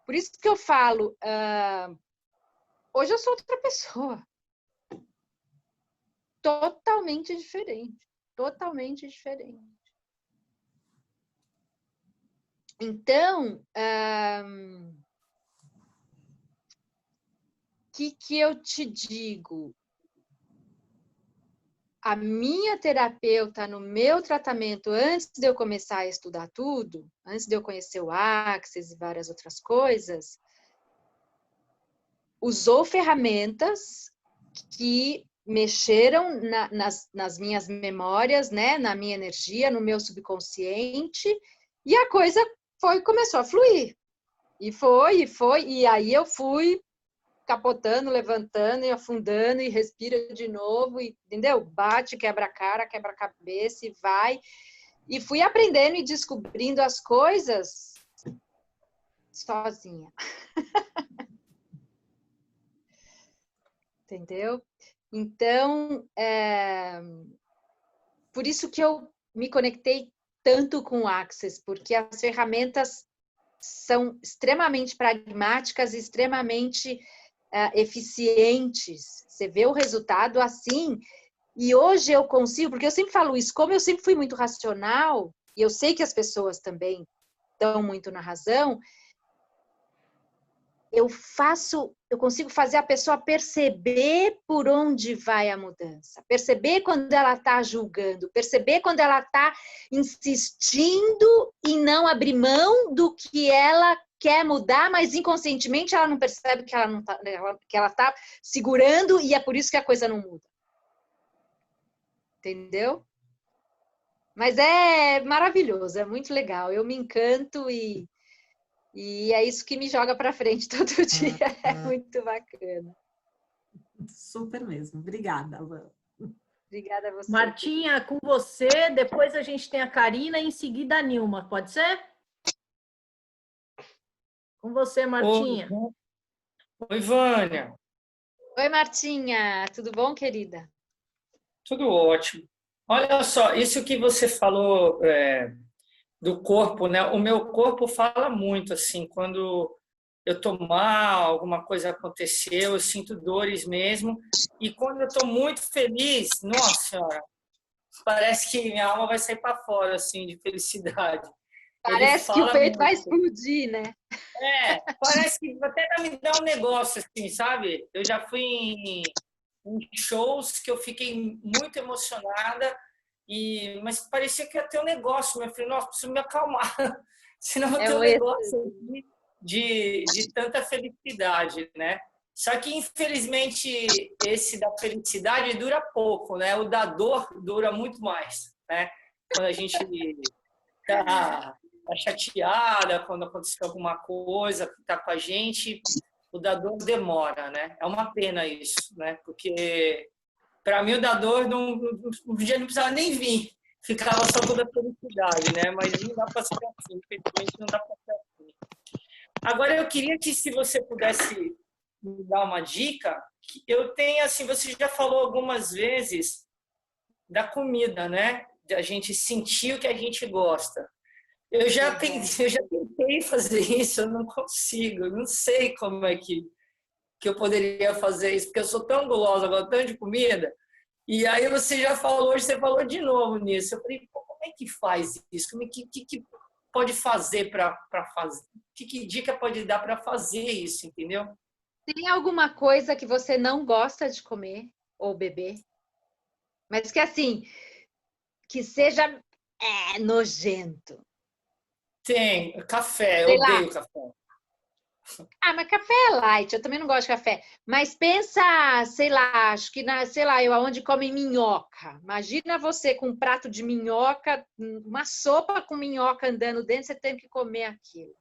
Por isso que eu falo, hoje eu sou outra pessoa. Totalmente diferente. Totalmente diferente. Então, que eu te digo? A minha terapeuta, no meu tratamento, antes de eu começar a estudar tudo, antes de eu conhecer o Access e várias outras coisas, usou ferramentas que mexeram nas minhas memórias, né, na minha energia, no meu subconsciente, e a coisa começou a fluir. E aí eu fui capotando, levantando e afundando e respira de novo, e, entendeu? Bate, quebra a cara, quebra a cabeça e vai. E fui aprendendo e descobrindo as coisas sozinha. Entendeu? Então, por isso que eu me conectei tanto com o Access, porque as ferramentas são extremamente pragmáticas e extremamente eficientes. Você vê o resultado assim, e hoje eu consigo, porque eu sempre falo isso, como eu sempre fui muito racional, e eu sei que as pessoas também estão muito na razão, eu consigo fazer a pessoa perceber por onde vai a mudança, perceber quando ela está julgando, perceber quando ela está insistindo em não abrir mão do que ela quer mudar, mas inconscientemente ela não percebe que ela está segurando e é por isso que a coisa não muda. Entendeu? Mas é maravilhoso, é muito legal. Eu me encanto e é isso que me joga para frente todo dia. É muito bacana. Super mesmo. Obrigada, Alan. Obrigada a você. Martinha, com você. Depois a gente tem a Karina e em seguida a Nilma. Pode ser? Com você, Martinha. Oi, Vânia. Oi, Martinha. Tudo bom, querida? Tudo ótimo. Olha só, isso que você falou do corpo, né? O meu corpo fala muito, assim, quando eu tô mal, alguma coisa aconteceu, eu sinto dores mesmo. E quando eu tô muito feliz, nossa senhora, parece que minha alma vai sair para fora, assim, de felicidade. Parece que o peito vai explodir, né? Parece que até me dá um negócio, assim, sabe? Eu já fui em shows que eu fiquei muito emocionada mas parecia que ia ter um negócio. Eu falei, nossa, preciso me acalmar, senão eu vou É ter um um negócio aqui de tanta felicidade, né? Só que, infelizmente, esse da felicidade dura pouco, né? O da dor dura muito mais, né? Quando a gente tá chateada, quando aconteceu alguma coisa que tá com a gente, o da dor demora, né? É uma pena isso, né? Porque, para mim, o da dor um dia não precisava nem vir. Ficava só toda a felicidade, né? Mas não dá para ser assim, infelizmente não dá para ser assim. Agora, eu queria que, se você pudesse me dar uma dica, que eu tenho, assim, você já falou algumas vezes da comida, né? De a gente sentir o que a gente gosta. Eu já tentei fazer isso, eu não consigo, eu não sei como é que eu poderia fazer isso, porque eu sou tão gulosa, gosto tanto de comida. E aí você já falou, hoje você falou de novo nisso. Eu falei, pô, como é que faz isso? Que pode fazer para fazer? Que dica pode dar para fazer isso, entendeu? Tem alguma coisa que você não gosta de comer ou beber? Mas que assim, que seja nojento. Tem, café, eu Sei lá. odeio café. Ah, mas café é light, eu também não gosto de café. Mas pensa, sei lá, acho que sei lá, eu aonde come minhoca. Imagina você com um prato de minhoca, uma sopa com minhoca andando dentro, você tem que comer aquilo.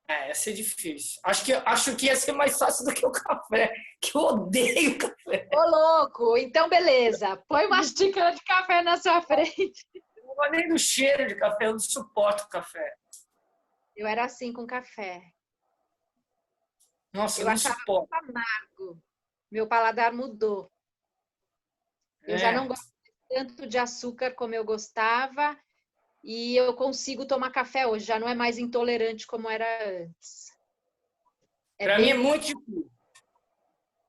Ia ser difícil. Acho que ia ser mais fácil do que o café, que eu odeio café. Ô, louco! Então, beleza. Põe uma xícara de café na sua frente. Eu não gosto nem do cheiro de café, eu não suporto café. Eu era assim com café. Nossa, eu Eu não achava suporto. muito amargo. Meu paladar mudou. Eu já não gosto tanto de açúcar como eu gostava e eu consigo tomar café hoje. Já não é mais intolerante como era antes. Para mim é muito difícil.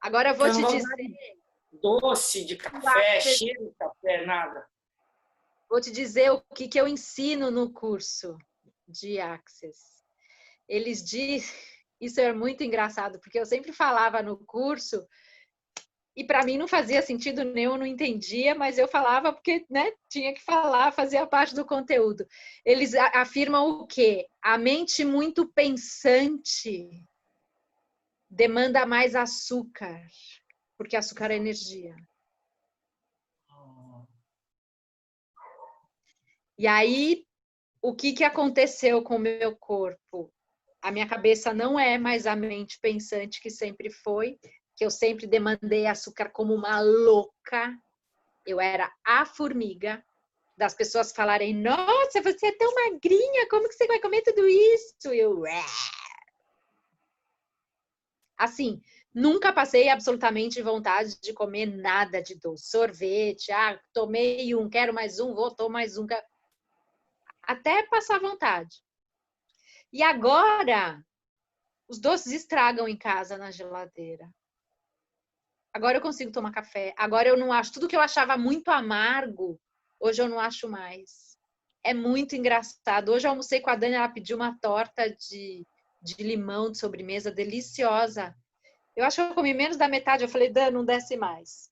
Agora eu vou te dizer. Doce de café, cheiro de café, nada. Vou te dizer o que eu ensino no curso de Access. Eles dizem, isso é muito engraçado, porque eu sempre falava no curso e para mim não fazia sentido nenhum, eu não entendia, mas eu falava porque, né, tinha que falar, fazia parte do conteúdo. Eles afirmam o quê? A mente muito pensante demanda mais açúcar, porque açúcar é energia. E aí, o que aconteceu com o meu corpo? A minha cabeça não é mais a mente pensante que sempre foi, que eu sempre demandei açúcar como uma louca. Eu era a formiga das pessoas falarem, nossa, você é tão magrinha, como que você vai comer tudo isso? Eu... Assim, nunca passei absolutamente vontade de comer nada de doce. Sorvete, tomei um, quero mais um, vou tomar mais um. Até passar vontade. E agora, os doces estragam em casa na geladeira. Agora eu consigo tomar café. Agora eu não acho. Tudo que eu achava muito amargo, hoje eu não acho mais. É muito engraçado. Hoje eu almocei com a Dani, ela pediu uma torta de limão de sobremesa deliciosa. Eu acho que eu comi menos da metade. Eu falei, Dani, não desce mais.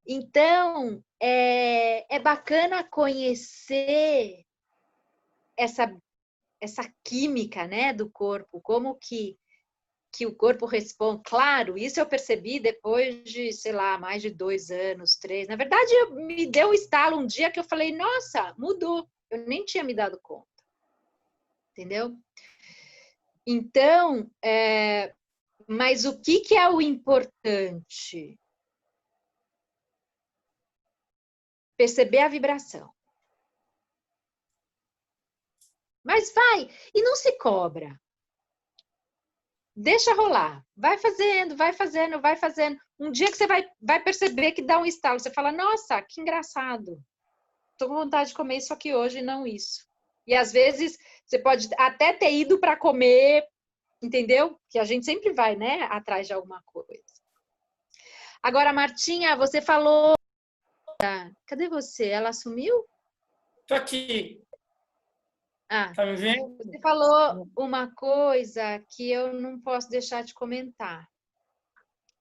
Então, é bacana conhecer essa química, né, do corpo, como que o corpo responde. Claro, isso eu percebi depois de, sei lá, mais de 2 anos, 3. Na verdade, me deu um estalo um dia que eu falei, nossa, mudou. Eu nem tinha me dado conta. Entendeu? Então, mas o que é o importante? Perceber a vibração. Mas vai, e não se cobra. Deixa rolar. Vai fazendo, vai fazendo, vai fazendo. Um dia que você vai perceber que dá um estalo. Você fala, nossa, que engraçado. Estou com vontade de comer isso aqui hoje e não isso. E às vezes você pode até ter ido para comer, entendeu? Que a gente sempre vai, né, atrás de alguma coisa. Agora, Martinha, você falou... Cadê você? Ela sumiu? Estou aqui. Tá me vendo? Você falou uma coisa que eu não posso deixar de comentar.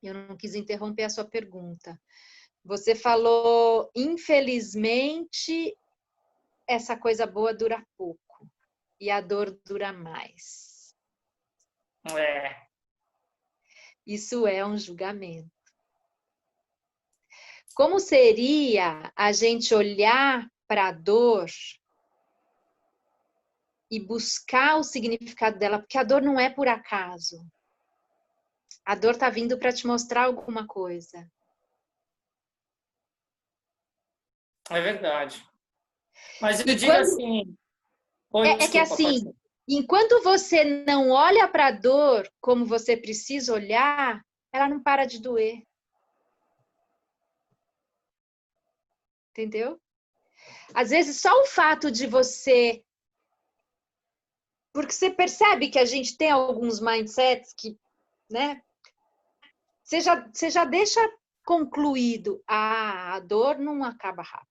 Eu não quis interromper a sua pergunta. Você falou, infelizmente, essa coisa boa dura pouco e a dor dura mais. É. Isso é um julgamento. Como seria a gente olhar para a dor e buscar o significado dela? Porque a dor não é por acaso. A dor está vindo para te mostrar alguma coisa. É verdade. Mas eu E digo assim... Oi, é que desculpa, assim, enquanto você não olha para a dor como você precisa olhar, ela não para de doer. Entendeu? Às vezes só o fato de você... Porque você percebe que a gente tem alguns mindsets que, né? Você já deixa concluído, a dor não acaba rápido.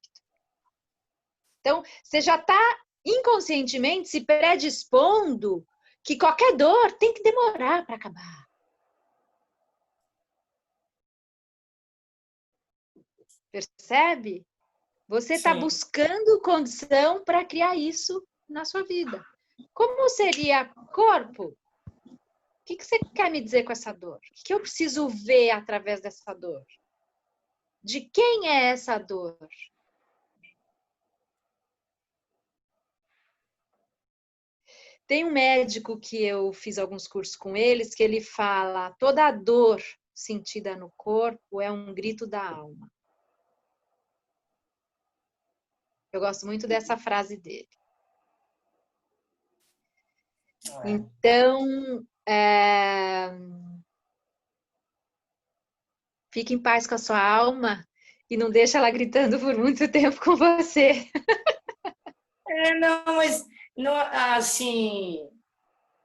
Então, você já está inconscientemente se predispondo que qualquer dor tem que demorar para acabar. Percebe? Você está buscando condição para criar isso na sua vida. Como seria corpo? O que você quer me dizer com essa dor? O que eu preciso ver através dessa dor? De quem é essa dor? Tem um médico que eu fiz alguns cursos com eles, que ele fala, toda dor sentida no corpo é um grito da alma. Eu gosto muito dessa frase dele. Então, fique em paz com a sua alma e não deixa ela gritando por muito tempo com você. Não, mas não, assim,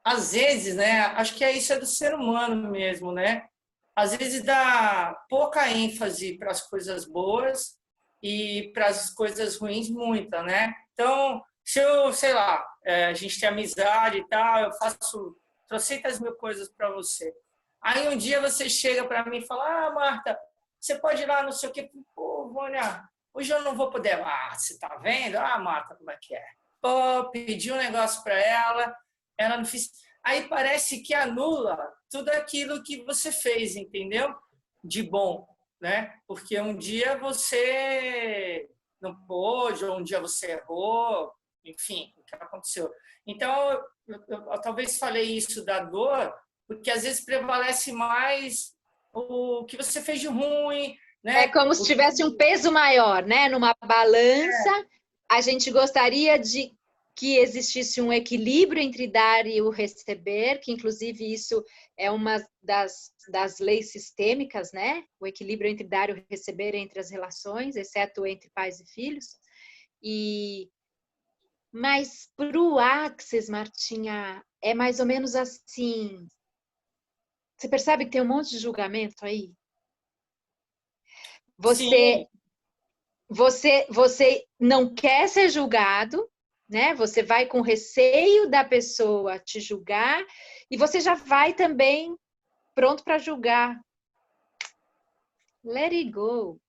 às vezes, né? Acho que isso é do ser humano mesmo, né? Às vezes dá pouca ênfase para as coisas boas e para as coisas ruins muita, né? Então, se eu, sei lá, a gente tem amizade e tal, eu faço trocentas mil coisas para você. Aí um dia você chega para mim e fala, ah, Marta, você pode ir lá, não sei o quê. Pô, Vânia, hoje eu não vou poder. Ah, você tá vendo? Ah, Marta, como é que é? Pô, pedi um negócio para ela não fez. Aí parece que anula tudo aquilo que você fez, entendeu? De bom, né? Porque um dia você não pôde, ou um dia você errou, enfim, o que aconteceu. Então, eu talvez falei isso da dor, porque às vezes prevalece mais o que você fez de ruim, né? É como se tivesse um peso maior, né? Numa balança, a gente gostaria de que existisse um equilíbrio entre dar e o receber, que inclusive isso é uma das leis sistêmicas, né? O equilíbrio entre dar e o receber entre as relações, exceto entre pais e filhos. Mas para o Axis, Martinha, é mais ou menos assim. Você percebe que tem um monte de julgamento aí? Você não quer ser julgado, né? Você vai com receio da pessoa te julgar e você já vai também pronto para julgar. Let it go.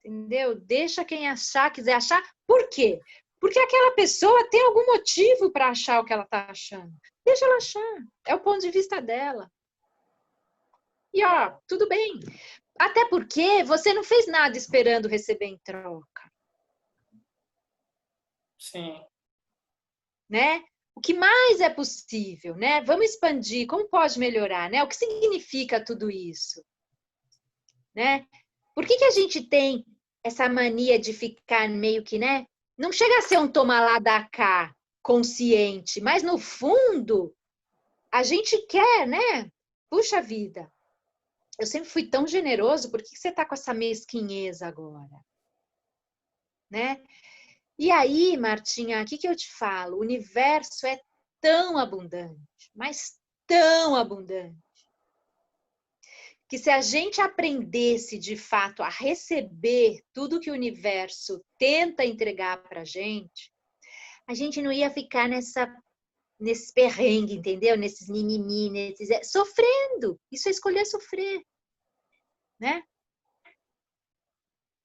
Entendeu? Deixa quem achar, quiser achar. Por quê? Porque aquela pessoa tem algum motivo para achar o que ela está achando. Deixa ela achar. É o ponto de vista dela. E ó, tudo bem. Até porque você não fez nada esperando receber em troca. Sim. Né? O que mais é possível, né? Vamos expandir, como pode melhorar, né? O que significa tudo isso? Né? Por que a gente tem essa mania de ficar meio que, né? Não chega a ser um toma lá da cá consciente, mas no fundo a gente quer, né? Puxa vida, eu sempre fui tão generoso, por que você tá com essa mesquinhez agora? Né? E aí, Martinha, o que eu te falo? O universo é tão abundante, mas tão abundante, que se a gente aprendesse de fato a receber tudo que o universo tenta entregar para a gente não ia ficar nesse perrengue, entendeu? Nesses mimimi, sofrendo. Isso é escolher sofrer. né?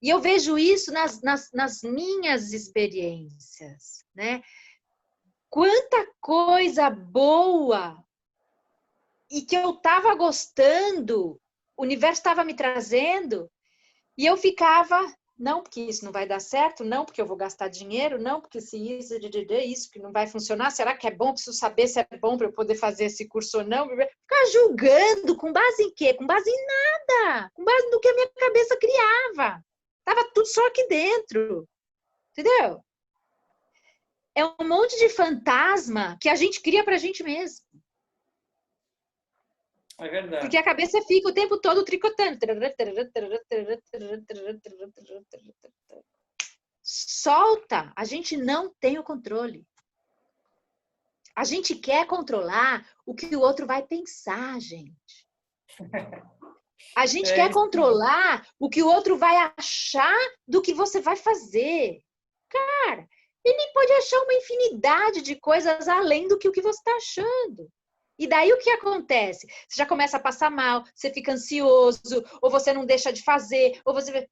E eu vejo isso nas minhas experiências, né? Quanta coisa boa e que eu estava gostando, o universo estava me trazendo, e eu ficava, não, porque isso não vai dar certo, não, porque eu vou gastar dinheiro, não, porque se isso que não vai funcionar, será que é bom? Preciso saber se é bom para eu poder fazer esse curso ou não. Ficar julgando, com base em quê? Com base em nada, com base no que a minha cabeça criava. Estava tudo só aqui dentro, entendeu? É um monte de fantasma que a gente cria para a gente mesmo. É verdade. Porque a cabeça fica o tempo todo tricotando. Solta. A gente não tem o controle. A gente quer controlar o que o outro vai pensar, gente. A gente quer controlar o que o outro vai achar do que você vai fazer. Cara, ele pode achar uma infinidade de coisas além do que o que você está achando. E daí o que acontece? Você já começa a passar mal, você fica ansioso, ou você não deixa de fazer, ou você...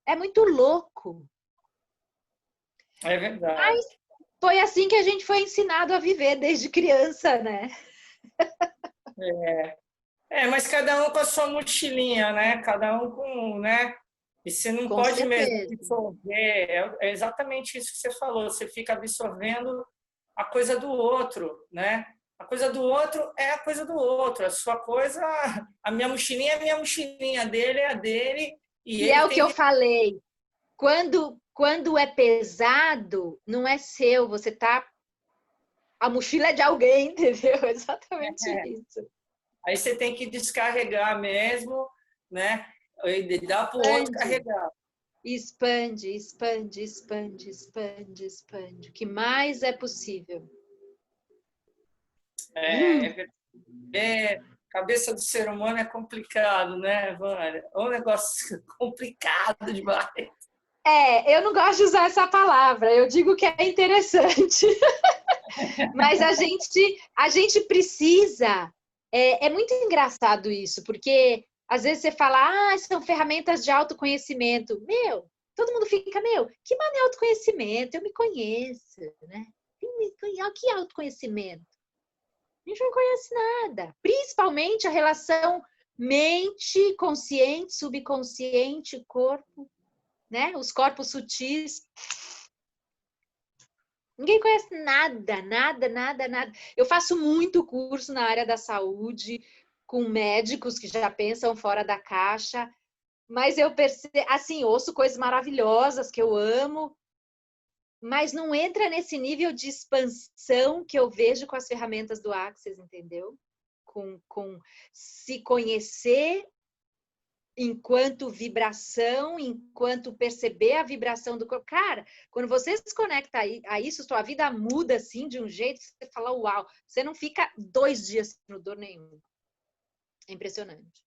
É muito louco. É verdade. Mas foi assim que a gente foi ensinado a viver desde criança, né? Mas cada um com a sua mochilinha, né? Cada um com, né? E você não Com pode certeza. mesmo absorver. É exatamente isso que você falou. Você fica absorvendo a coisa do outro, né? A coisa do outro é a coisa do outro. A sua coisa, a minha mochilinha é a minha mochilinha, a dele é a dele. E ele é o tem que eu falei. Quando é pesado, não é seu. Você tá... A mochila é de alguém, entendeu? Exatamente isso. Aí você tem que descarregar mesmo, né? E dar para o outro carregar. Expande, expande, expande, expande, expande. O que mais é possível. Cabeça do ser humano é complicado, né, Vânia? É um negócio complicado demais. Eu não gosto de usar essa palavra. Eu digo que é interessante. Mas a gente precisa... É muito engraçado isso, porque às vezes você fala, são ferramentas de autoconhecimento. Todo mundo fica, que mané autoconhecimento? Eu me conheço, né? Que autoconhecimento? A gente não conhece nada. Principalmente a relação mente, consciente, subconsciente, corpo, né? Os corpos sutis. Ninguém conhece nada, nada, nada, nada. Eu faço muito curso na área da saúde, com médicos que já pensam fora da caixa, mas eu percebo, assim, ouço coisas maravilhosas que eu amo, mas não entra nesse nível de expansão que eu vejo com as ferramentas do Access, entendeu? Com se conhecer enquanto vibração, enquanto perceber a vibração do corpo. Cara, quando você se conecta a isso, sua vida muda assim de um jeito que você fala, uau, você não fica 2 dias sem dor nenhuma. É impressionante.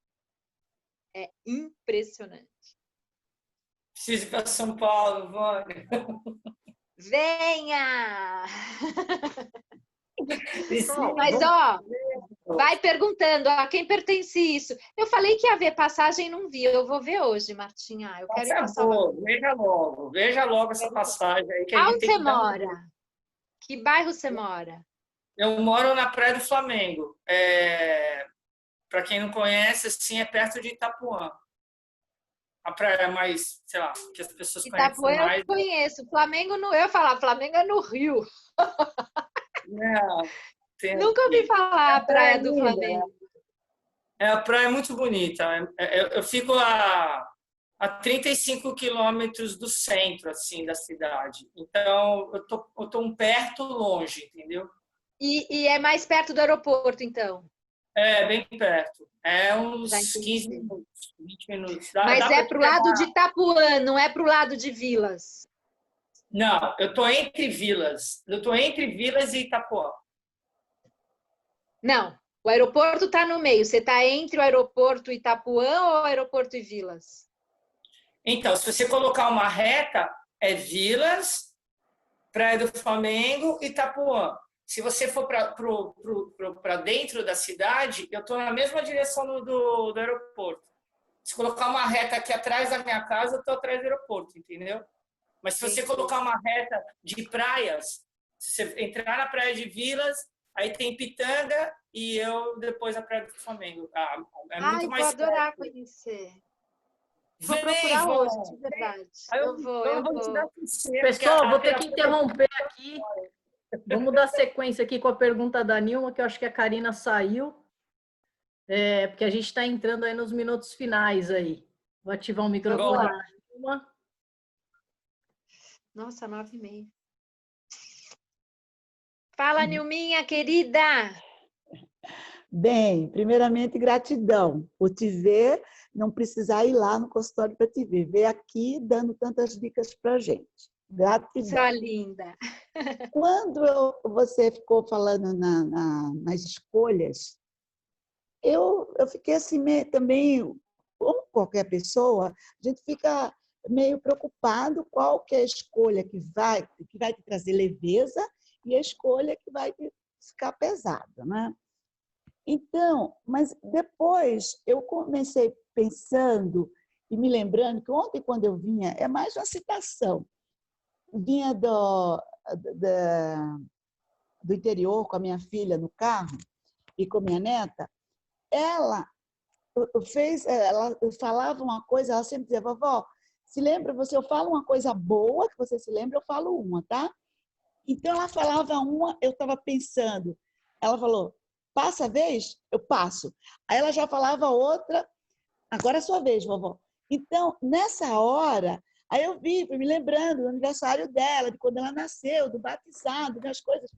É impressionante. Preciso ir para São Paulo, Vânia. Venha! Sim, mas, vai perguntando a quem pertence isso. Eu falei que ia ver passagem, não vi. Eu vou ver hoje, Martinha. Eu quero ir para Salvador. Veja logo essa passagem aí. Que Onde você mora? Que bairro você mora? Eu moro na Praia do Flamengo. Para quem não conhece, assim, é perto de Itapuã. A praia mais, sei lá, que as pessoas conhecem mais. Eu conheço. Flamengo não, eu ia falar, Flamengo é no Rio. Não, nunca ouvi falar a praia do Flamengo. A praia é muito bonita. Eu fico a 35 quilômetros do centro, assim, da cidade. Então, eu tô um perto longe, entendeu? E é mais perto do aeroporto, então? Bem perto. Uns 15 minutos, 20 minutos. Mas é pro lado de Itapuã, não é pro lado de Vilas? Não, eu tô entre Vilas. Eu tô entre Vilas e Itapuã. Não, o aeroporto está no meio. Você está entre o aeroporto e Itapuã ou o aeroporto e Vilas? Então, se você colocar uma reta, é Vilas, Praia do Flamengo e Itapuã. Se você for para dentro da cidade, eu estou na mesma direção do aeroporto. Se colocar uma reta aqui atrás da minha casa, eu estou atrás do aeroporto, entendeu? Mas se você colocar uma reta de praias, se você entrar na praia de Vilas, aí tem Pitanga e eu depois a praia do Flamengo. É muito mais vou adorar perto. conhecer. Vou procurar hoje, de verdade. Eu vou. Te dar Pessoal, vou ter que interromper aqui. Vamos dar sequência aqui com a pergunta da Nilma, que eu acho que a Karina saiu. Porque a gente está entrando aí nos minutos finais aí. Vou ativar o microfone da Nilma. Nossa, 9h30. Fala, Nilminha, querida! Bem, primeiramente, gratidão por te ver, não precisar ir lá no consultório para te ver. Ver aqui dando tantas dicas para a gente. Gratidão. Sua linda! Quando você ficou falando nas escolhas, eu fiquei assim também, como qualquer pessoa, a gente fica meio preocupado qual que é a escolha que vai te trazer leveza e a escolha que vai ficar pesada, né? Então, mas depois eu comecei pensando e me lembrando que ontem, quando eu vinha, é mais uma citação, vinha do interior com a minha filha no carro e com a minha neta, ela falava uma coisa, ela sempre dizia, vovó, se lembra, eu falo uma coisa boa, que você se lembra, eu falo uma, tá? Então, ela falava uma, eu estava pensando, ela falou, passa a vez? Eu passo. Aí ela já falava outra, agora é sua vez, vovó. Então, nessa hora, aí eu fui me lembrando do aniversário dela, de quando ela nasceu, do batizado, das coisas.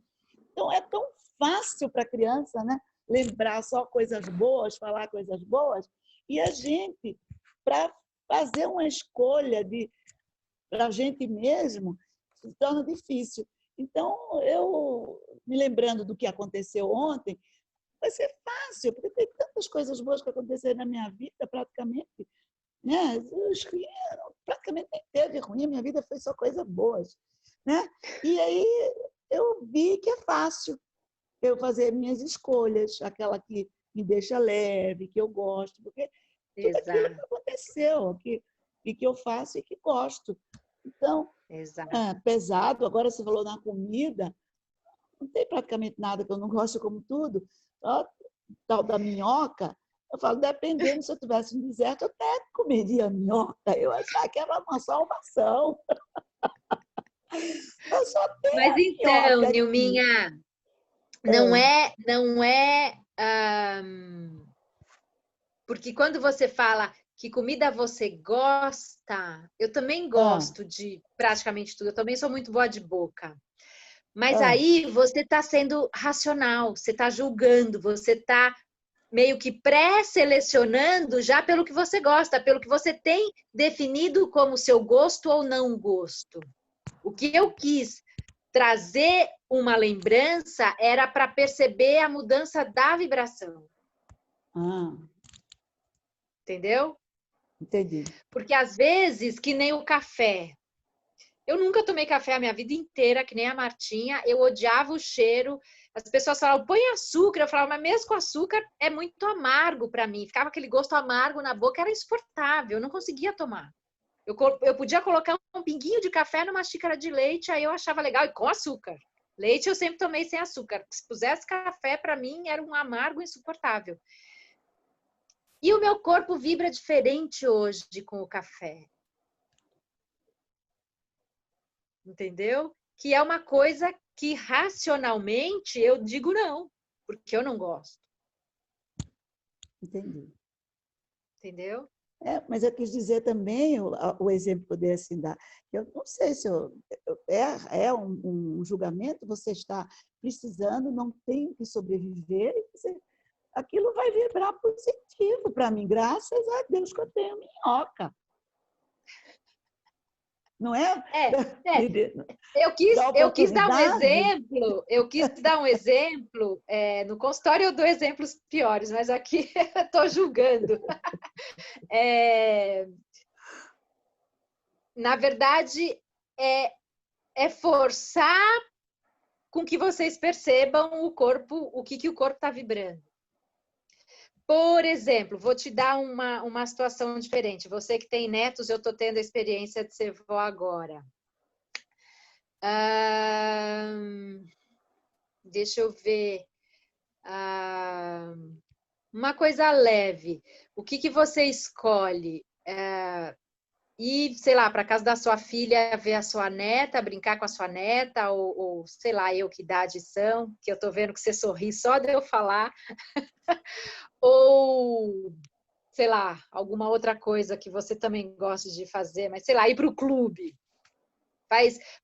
Então, é tão fácil para a criança, né? Lembrar só coisas boas, falar coisas boas, e a gente, para fazer uma escolha para a gente mesmo, se torna difícil. Então, eu, me lembrando do que aconteceu ontem, vai ser fácil, porque tem tantas coisas boas que aconteceram na minha vida, praticamente, né? Praticamente nem teve ruim, minha vida foi só coisas boas, né? E aí eu vi que é fácil eu fazer minhas escolhas, aquela que me deixa leve, que eu gosto, porque tudo aquilo que aconteceu, que eu faço e que gosto. Então, pesado, agora você falou na comida, não tem praticamente nada que eu não gosto, como tudo. Tal da minhoca, eu falo, dependendo, se eu tivesse no deserto, eu até comeria minhoca, eu achava que era uma salvação. Eu só tenho Mas então, Nilminha, não é porque quando você fala que comida você gosta, eu também gosto de praticamente tudo, eu também sou muito boa de boca. Mas aí você está sendo racional, você está julgando, você está meio que pré-selecionando já pelo que você gosta, pelo que você tem definido como seu gosto ou não gosto. O que eu quis trazer uma lembrança era para perceber a mudança da vibração. Entendeu? Entendi. Porque às vezes, que nem o café. Eu nunca tomei café a minha vida inteira, que nem a Martinha. Eu odiava o cheiro. As pessoas falavam, põe açúcar. Eu falava, mas mesmo com açúcar é muito amargo para mim. Ficava aquele gosto amargo na boca, era insuportável. Eu não conseguia tomar. Eu podia colocar um pinguinho de café numa xícara de leite, aí eu achava legal, e com açúcar. Leite eu sempre tomei sem açúcar. Se pusesse café, para mim, era um amargo insuportável. E o meu corpo vibra diferente hoje com o café. Entendeu? Que é uma coisa que racionalmente eu digo não, porque eu não gosto. Entendi. Entendeu? Mas eu quis dizer também, o exemplo poder assim dar, eu não sei se é um julgamento, você está precisando, não tem que sobreviver, aquilo vai vibrar positivo para mim, graças a Deus que eu tenho minhoca. Não é? Eu quis dar um exemplo, no consultório eu dou exemplos piores, mas aqui eu estou julgando. Na verdade, é forçar com que vocês percebam o corpo, o que o corpo está vibrando. Por exemplo, vou te dar uma situação diferente. Você que tem netos, eu estou tendo a experiência de ser vó agora. Deixa eu ver. Uma coisa leve. O que você escolhe? Ir, sei lá, para casa da sua filha, ver a sua neta, brincar com a sua neta, ou sei lá, eu que idade são, que eu tô vendo que você sorri só de eu falar. Ou, sei lá, alguma outra coisa que você também gosta de fazer, mas sei lá, ir para o clube.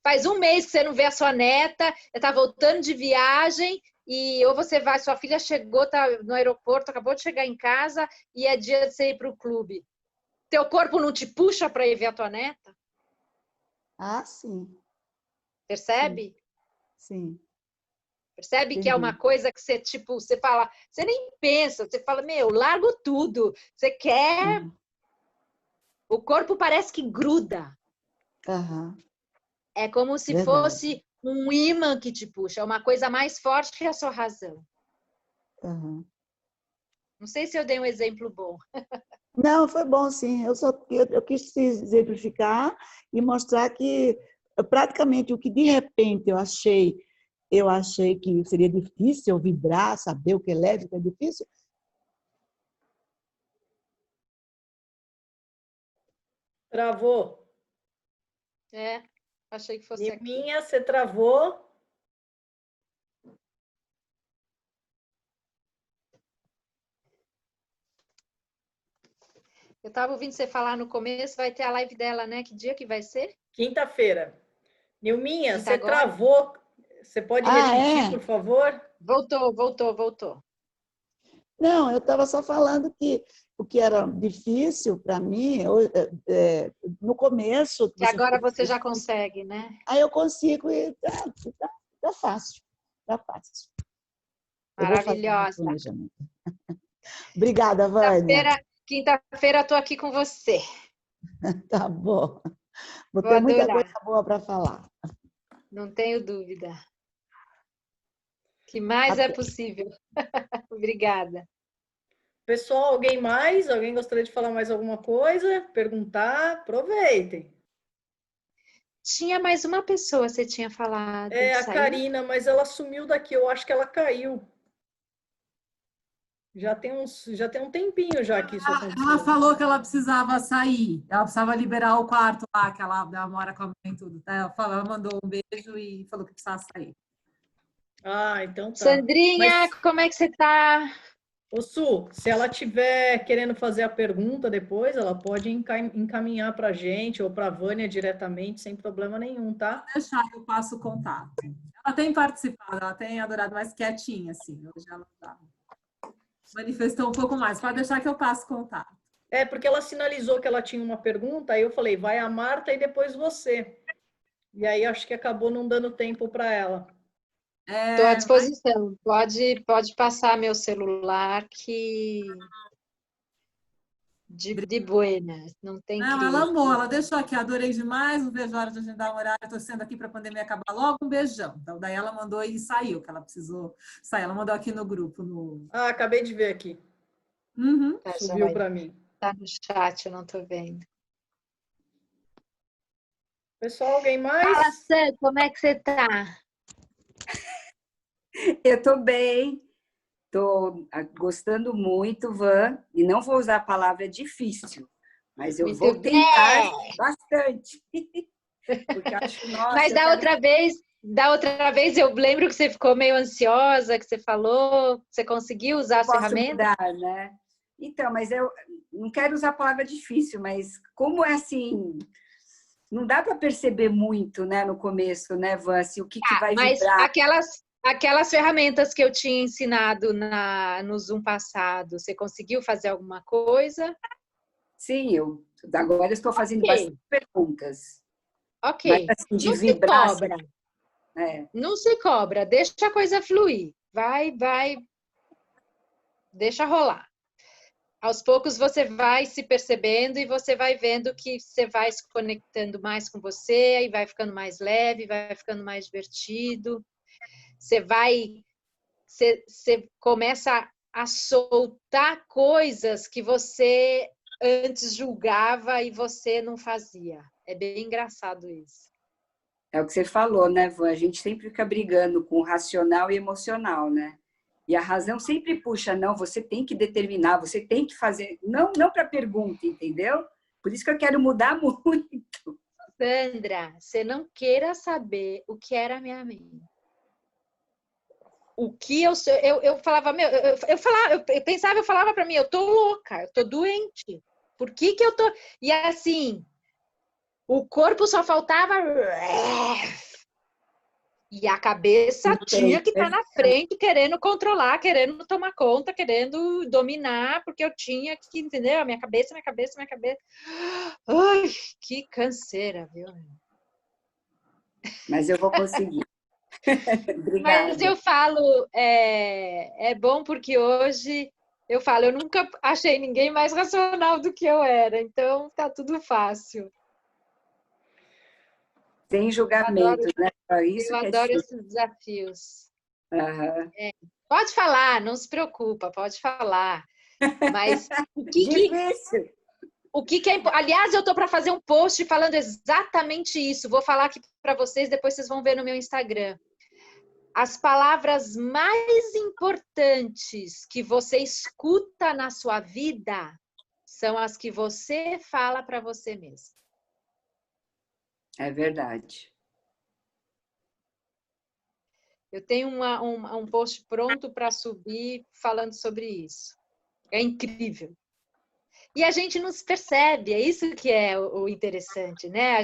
Faz um mês que você não vê a sua neta, está voltando de viagem, e ou você vai, sua filha chegou, tá no aeroporto, acabou de chegar em casa, e é dia de você ir para o clube. Teu corpo não te puxa para ir ver a tua neta? Ah, sim. Percebe? Sim. Percebe Entendi. que é uma coisa que você, tipo, você fala, você nem pensa, você fala, meu, largo tudo. Você quer... O corpo parece que gruda. Aham. É como se Verdade. fosse um imã que te puxa, é uma coisa mais forte que a sua razão. Aham. Não sei se eu dei um exemplo bom. Não, foi bom, sim. Eu quis exemplificar e mostrar que praticamente o que de repente eu achei que seria difícil vibrar, saber o que é leve, o que é difícil. Travou. Achei que fosse aqui. Minha, você travou. Eu estava ouvindo você falar no começo, vai ter a live dela, né? Que dia que vai ser? Quinta-feira. Nilminha, Quinta você agora? travou. Você pode repetir, por favor? Voltou. Não, eu estava só falando que o que era difícil para mim, no começo... Que agora você já consegue, né? Aí eu consigo e tá fácil. Tá fácil. Eu vou fazer um Maravilhosa. planejamento. Obrigada, Vânia. Quinta-feira estou aqui com você. Tá bom. Vou Vou ter muita adorar. coisa boa para falar. Não tenho dúvida. O que mais é possível. Obrigada. Pessoal, alguém mais? Alguém gostaria de falar mais alguma coisa? Perguntar? Aproveitem. Tinha mais uma pessoa, você tinha falado. É a Saiu? Karina, mas ela sumiu daqui. Eu acho que ela caiu. Já tem um tempinho já que isso aconteceu. Ela falou que ela precisava sair, ela precisava liberar o quarto lá, que ela mora com a mãe e tudo. Tá? Ela mandou um beijo e falou que precisava sair. Ah, então tá. Sandrinha, Mas, como é que você tá? ô Su, se ela tiver querendo fazer a pergunta depois, ela pode encaminhar para a gente ou para a Vânia diretamente, sem problema nenhum, tá? Pode deixar que eu passo o contato. Ela tem participado, ela tem adorado mais quietinha, assim. Hoje ela manifestou um pouco mais. Pode deixar que eu passo o contato. É, porque ela sinalizou que ela tinha uma pergunta, aí eu falei, vai a Marta e depois você. E aí acho que acabou não dando tempo para ela. Estou à disposição. Pode passar meu celular que de buenas, não tem Não, crise. ela amou, ela deixou aqui, adorei demais, não vejo a hora de agendar um horário, torcendo aqui para a pandemia acabar logo, um beijão. Então, daí ela mandou e saiu, que ela precisou sair. Ela mandou aqui no grupo. Ah, acabei de ver aqui. Uhum. Tá Subiu joia. para mim. Tá no chat, eu não estou vendo. Pessoal, alguém mais? Fala, Sam, como é que você tá? Eu estou bem, estou gostando muito, Van, e não vou usar a palavra difícil, mas eu Muito vou bem. tentar bastante. Porque acho, nossa, Mas da outra vez eu lembro que você ficou meio ansiosa, que você falou, você conseguiu usar as posso ferramentas? mudar, né? Então, mas eu não quero usar a palavra difícil, mas como é assim, não dá para perceber muito, né, no começo, né, Van, assim, o que vai Mas vibrar. aquelas ferramentas que eu tinha ensinado no Zoom passado, você conseguiu fazer alguma coisa? Sim, agora eu estou fazendo bastante perguntas. Ok. Mas, assim, de Não se vibrar, cobra. É. Não se cobra. Deixa a coisa fluir. Vai. Deixa rolar. Aos poucos você vai se percebendo e você vai vendo que você vai se conectando mais com você e vai ficando mais leve, vai ficando mais divertido. você começa a soltar coisas que você antes julgava e você não fazia. É bem engraçado isso. É o que você falou, né, Van? A gente sempre fica brigando com o racional e emocional, né? E a razão sempre puxa, não, você tem que determinar, você tem que fazer, não para pergunta, entendeu? Por isso que eu quero mudar muito. Sandra, você não queira saber o que era a minha mente. O que eu falava, meu, eu falava para mim, eu tô louca, eu tô doente. Por que eu tô... E assim, o corpo só faltava... E a cabeça tinha que estar na frente, querendo controlar, querendo tomar conta, querendo dominar, porque eu tinha que, entendeu? Minha cabeça. Ai, que canseira, viu? Mas eu vou conseguir. Obrigada. Mas eu falo, é bom porque hoje eu falo, eu nunca achei ninguém mais racional do que eu era, então tá tudo fácil. Sem julgamento, né? Isso Eu que é adoro difícil. esses desafios. Uhum. Pode falar, não se preocupa, pode falar. Mas Difícil. o que é... Aliás, eu estou para fazer um post falando exatamente isso. Vou falar aqui para vocês, depois vocês vão ver no meu Instagram. As palavras mais importantes que você escuta na sua vida são as que você fala para você mesmo. É verdade. Eu tenho um post pronto para subir falando sobre isso. É incrível. E a gente não se percebe, é isso que é o interessante, né?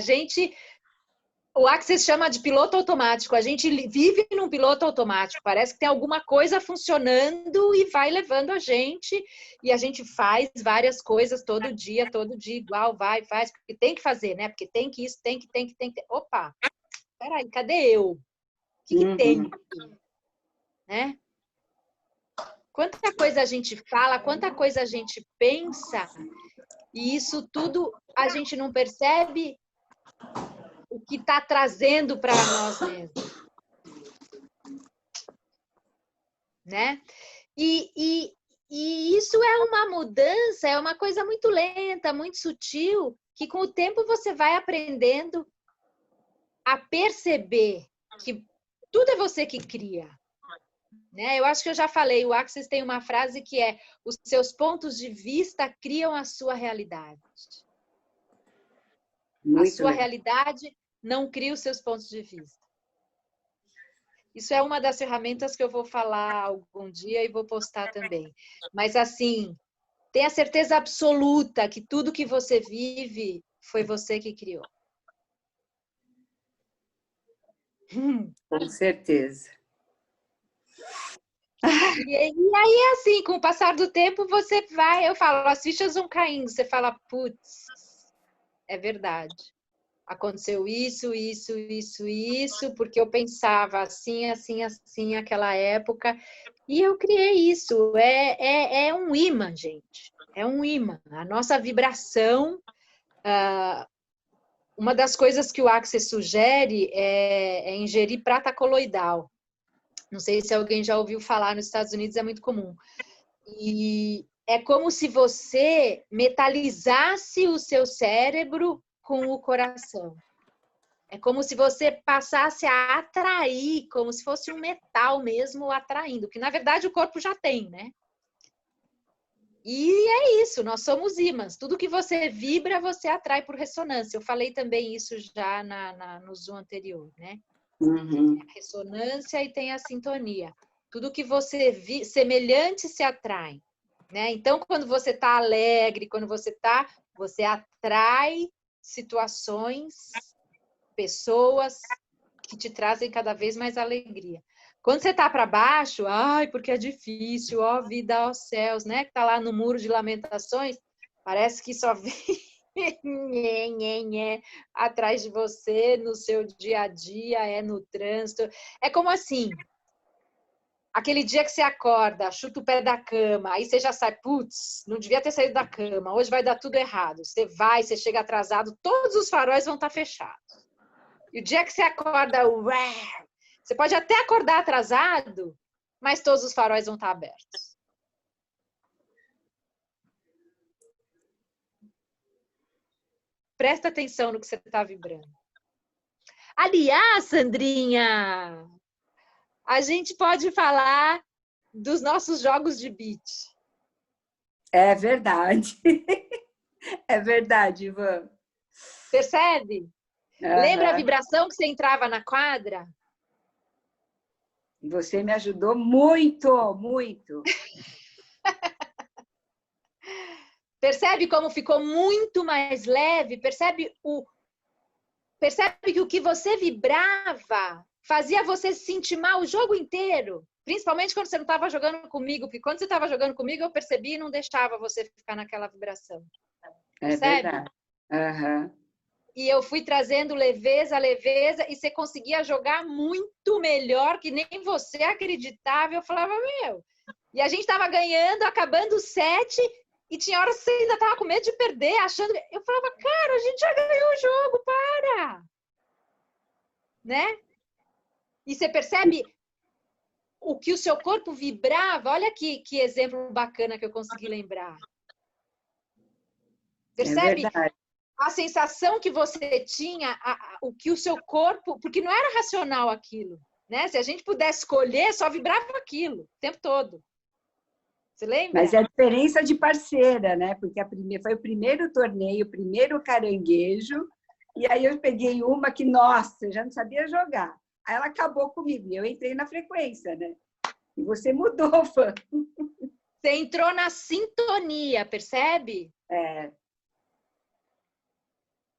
O Access chama de piloto automático, a gente vive num piloto automático, parece que tem alguma coisa funcionando e vai levando a gente, e a gente faz várias coisas todo dia igual, faz, porque tem que fazer, né? Porque tem que isso, tem que. Opa, peraí, cadê eu? O que tem aqui? Né? Quanta coisa a gente fala, quanta coisa a gente pensa, e isso tudo a gente não percebe o que está trazendo para nós mesmos. Né? E isso é uma mudança, é uma coisa muito lenta, muito sutil, que com o tempo você vai aprendendo a perceber que tudo é você que cria. Né? Eu acho que eu já falei, o Access tem uma frase que é: os seus pontos de vista criam a sua realidade. Muito a sua legal. realidade não cria os seus pontos de vista. Isso é uma das ferramentas que eu vou falar algum dia e vou postar também. Mas assim, tenha certeza absoluta que tudo que você vive foi você que criou. Com certeza. E aí, assim, com o passar do tempo, você vai... Eu falo, as fichas vão caindo. Você fala, putz, é verdade. Aconteceu isso, porque eu pensava assim, naquela época. E eu criei isso. É um imã, gente. É um imã. A nossa vibração... uma das coisas que o Access sugere é ingerir prata coloidal. Não sei se alguém já ouviu falar, nos Estados Unidos é muito comum. E é como se você metalizasse o seu cérebro com o coração. É como se você passasse a atrair, como se fosse um metal mesmo atraindo, que na verdade o corpo já tem, né? E é isso, nós somos ímãs. Tudo que você vibra, você atrai por ressonância. Eu falei também isso já no Zoom anterior, né? Uhum. A ressonância e tem a sintonia. Tudo que você semelhante se atrai, né? Então, quando você está alegre, você atrai situações, pessoas que te trazem cada vez mais alegria. Quando você está para baixo, ai, porque é difícil, ó vida, ó céus, né? Que está lá no muro de lamentações, parece que só vem atrás de você, no seu dia a dia, no trânsito. É como assim, aquele dia que você acorda, chuta o pé da cama, aí você já sai, putz, não devia ter saído da cama, hoje vai dar tudo errado. Você chega atrasado, todos os faróis vão estar fechados. E o dia que você acorda, Você pode até acordar atrasado, mas todos os faróis vão estar abertos. Presta atenção no que você está vibrando. Aliás, Sandrinha, a gente pode falar dos nossos jogos de beat. É verdade. É verdade, Ivan. Percebe? Lembra a vibração que você entrava na quadra? Você me ajudou muito, muito. Percebe como ficou muito mais leve? Percebe que o que você vibrava fazia você se sentir mal o jogo inteiro? Principalmente quando você não estava jogando comigo, porque quando você estava jogando comigo, eu percebi e não deixava você ficar naquela vibração. Percebe? É verdade. Uhum. E eu fui trazendo leveza, e você conseguia jogar muito melhor que nem você acreditava. Eu falava, meu... E a gente estava ganhando, acabando o set, e tinha horas que você ainda estava com medo de perder, achando... Eu falava, cara, a gente já ganhou o jogo, para! Né? E você percebe o que o seu corpo vibrava? Olha que exemplo bacana que eu consegui lembrar. Percebe? É verdade. A sensação que você tinha, o que o seu corpo... Porque não era racional aquilo, né? Se a gente pudesse escolher, só vibrava aquilo o tempo todo. Você lembra? Mas é a diferença de parceira, né? Porque foi o primeiro torneio, o primeiro caranguejo, e aí eu peguei uma que, nossa, eu já não sabia jogar. Aí ela acabou comigo, e eu entrei na frequência, né? E você mudou, fã. Você entrou na sintonia, percebe? É.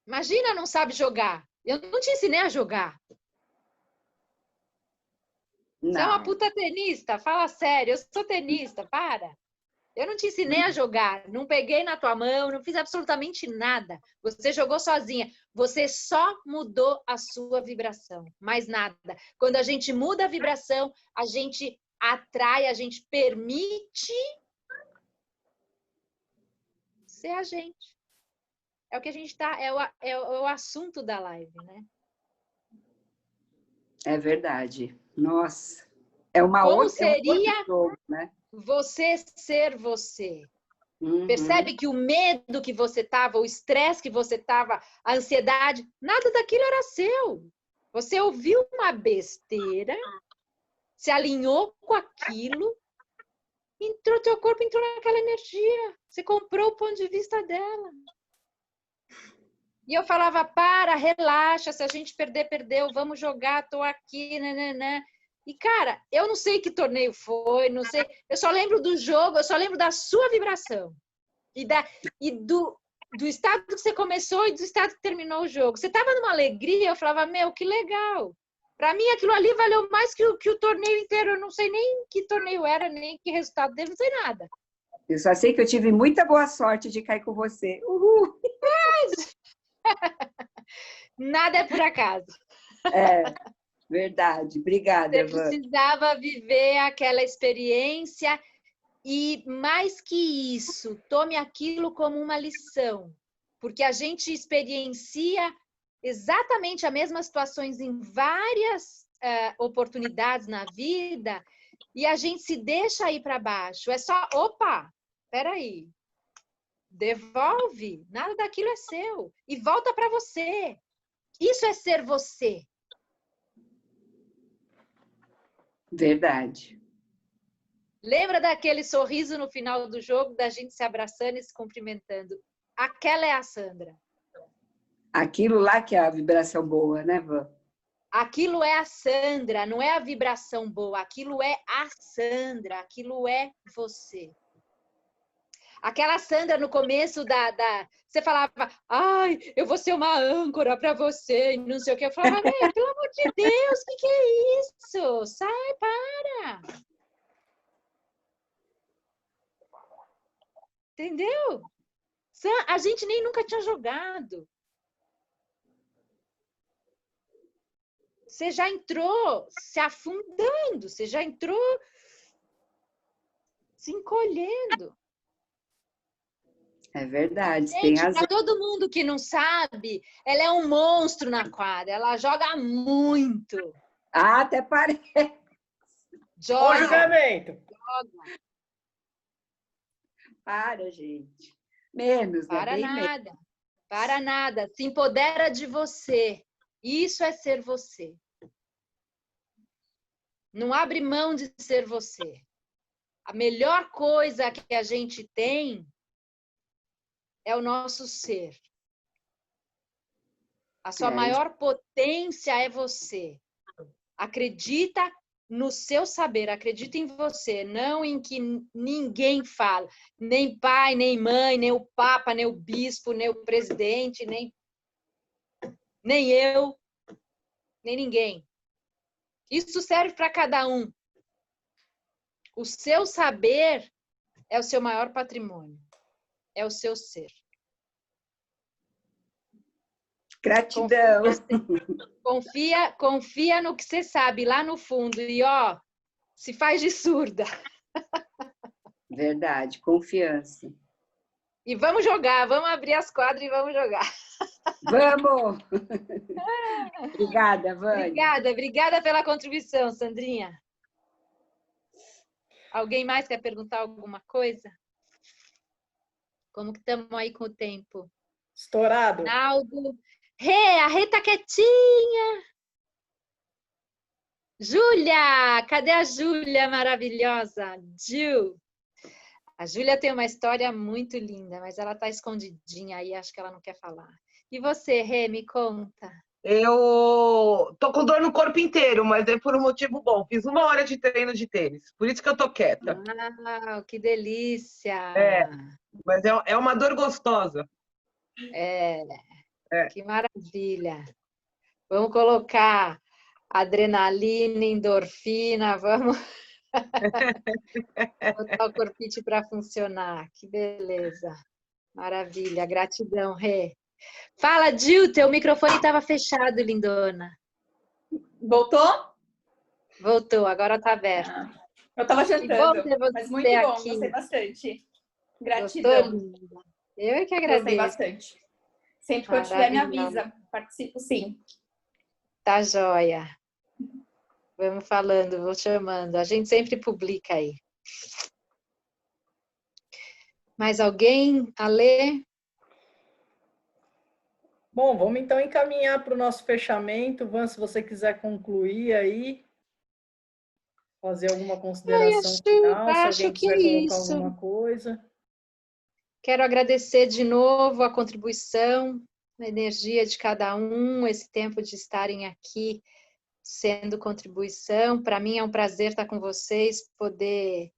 Imagina, não sabe jogar. Eu não te ensinei a jogar. Não. Você é uma puta tenista, fala sério, eu sou tenista, para. Eu não te ensinei a jogar, não peguei na tua mão, não fiz absolutamente nada. Você jogou sozinha, você só mudou a sua vibração, mais nada. Quando a gente muda a vibração, a gente atrai, a gente permite ser a gente. É o que a gente tá, é o assunto da live, né? É verdade. Nossa. É uma Como outra, seria é um outro jogo, né? você ser você? Uhum. Percebe que o medo que você estava, o estresse que você estava, a ansiedade, nada daquilo era seu. Você ouviu uma besteira, se alinhou com aquilo, teu corpo entrou naquela energia. Você comprou o ponto de vista dela. E eu falava, relaxa, se a gente perder, perdeu, vamos jogar, tô aqui, né. E, cara, eu não sei que torneio foi, não sei. Eu só lembro do jogo, eu só lembro da sua vibração. E do estado que você começou e do estado que terminou o jogo. Você estava numa alegria, eu falava, meu, que legal. Para mim, aquilo ali valeu mais que o torneio inteiro. Eu não sei nem que torneio era, nem que resultado dele, não sei nada. Eu só sei que eu tive muita boa sorte de cair com você. Uhul! Nada é por acaso. É, verdade. Obrigada, Você Evan. precisava viver aquela experiência e, mais que isso, tome aquilo como uma lição. Porque a gente experiencia exatamente as mesmas situações em várias oportunidades na vida e a gente se deixa ir para baixo. É só, opa, peraí. Devolve, nada daquilo é seu. E volta para você. Isso é ser você. Verdade. Lembra daquele sorriso no final do jogo, da gente se abraçando e se cumprimentando? Aquela é a Sandra. Aquilo lá que é a vibração boa, né, Van? Aquilo é a Sandra, não é a vibração boa. Aquilo é a Sandra, aquilo é você. Aquela Sandra no começo você falava, ai, eu vou ser uma âncora para você, e não sei o que. Eu falava, pelo amor de Deus, que é isso? Sai, para! Entendeu? A gente nem nunca tinha jogado. Você já entrou se afundando, você já entrou se encolhendo. É verdade, Gente, tem razão. para todo mundo que não sabe, ela é um monstro na quadra, ela joga muito. Ah, até parece. Olha o Joga, julgamento. joga. Para, gente. Menos, né? Para Bem menos. nada. Para nada. Se empodera de você. Isso é ser você. Não abre mão de ser você. A melhor coisa que a gente tem é o nosso ser. A sua maior potência é você. Acredita no seu saber, acredita em você, não em que ninguém fala. Nem pai, nem mãe, nem o papa, nem o bispo, nem o presidente, nem eu, nem ninguém. Isso serve para cada um. O seu saber é o seu maior patrimônio. É o seu ser. Gratidão. Confia no que você sabe lá no fundo e ó, se faz de surda. Verdade, confiança. E vamos jogar, vamos abrir as quadras e vamos jogar. Vamos! Obrigada, Vânia. Obrigada pela contribuição, Sandrinha. Alguém mais quer perguntar alguma coisa? Como que estamos aí com o tempo? Estourado. Naldo. A Rê tá quietinha. Júlia, cadê a Júlia maravilhosa? Ju. A Júlia tem uma história muito linda, mas ela tá escondidinha aí, acho que ela não quer falar. E você, Rê, me conta. Eu tô com dor no corpo inteiro, mas é por um motivo bom. Fiz 1 hora de treino de tênis, por isso que eu tô quieta. Ah, que delícia! Mas é uma dor gostosa. Que maravilha! Vamos colocar adrenalina, endorfina, vamos botar o corpite para funcionar. Que beleza! Maravilha, gratidão, Rê. Fala, Gil, teu microfone estava fechado, lindona. Voltou? Voltou, agora tá aberto. Eu estava jantando, você mas muito bom, aqui. gostei bastante. Gratidão. Gostou, eu é que agradeço. Gostei bastante. Sempre que eu tiver, me avisa. Participo, sim. Tá joia. Vamos falando, vou chamando. A gente sempre publica aí. Mais alguém? Alê? Bom, vamos então encaminhar para o nosso fechamento. Van, se você quiser concluir aí, fazer alguma consideração final, se alguém quiser colocar alguma coisa. Quero agradecer de novo a contribuição, a energia de cada um, esse tempo de estarem aqui sendo contribuição. Para mim é um prazer estar com vocês, poder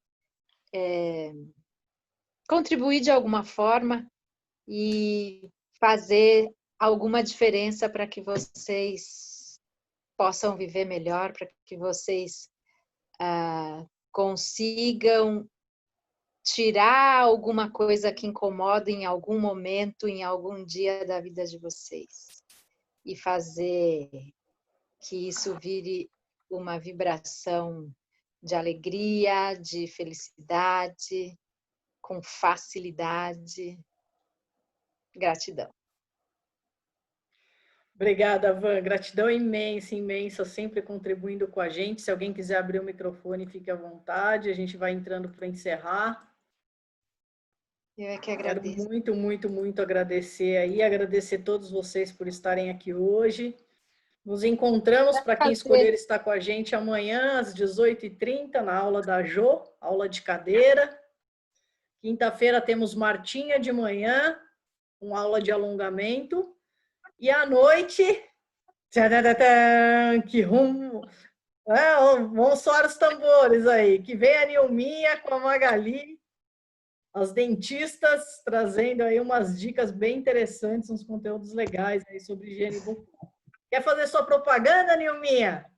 contribuir de alguma forma e fazer alguma diferença para que vocês possam viver melhor, para que vocês consigam tirar alguma coisa que incomoda em algum momento, em algum dia da vida de vocês. E fazer que isso vire uma vibração de alegria, de felicidade, com facilidade. Gratidão. Obrigada, Van. Gratidão imensa, imensa, sempre contribuindo com a gente. Se alguém quiser abrir o microfone, fique à vontade. A gente vai entrando para encerrar. Eu é que agradeço. Quero muito, muito, muito agradecer aí, agradecer a todos vocês por estarem aqui hoje. Nos encontramos, para quem escolher estar com a gente, amanhã às 18h30, na aula da Jô, aula de cadeira. Quinta-feira temos Martinha de manhã, com aula de alongamento. E à noite, que rumo! Vamos soar os tambores aí, que vem a Nilminha com a Magali, as dentistas, trazendo aí umas dicas bem interessantes, uns conteúdos legais aí sobre higiene bucal. Quer fazer sua propaganda, Nilminha?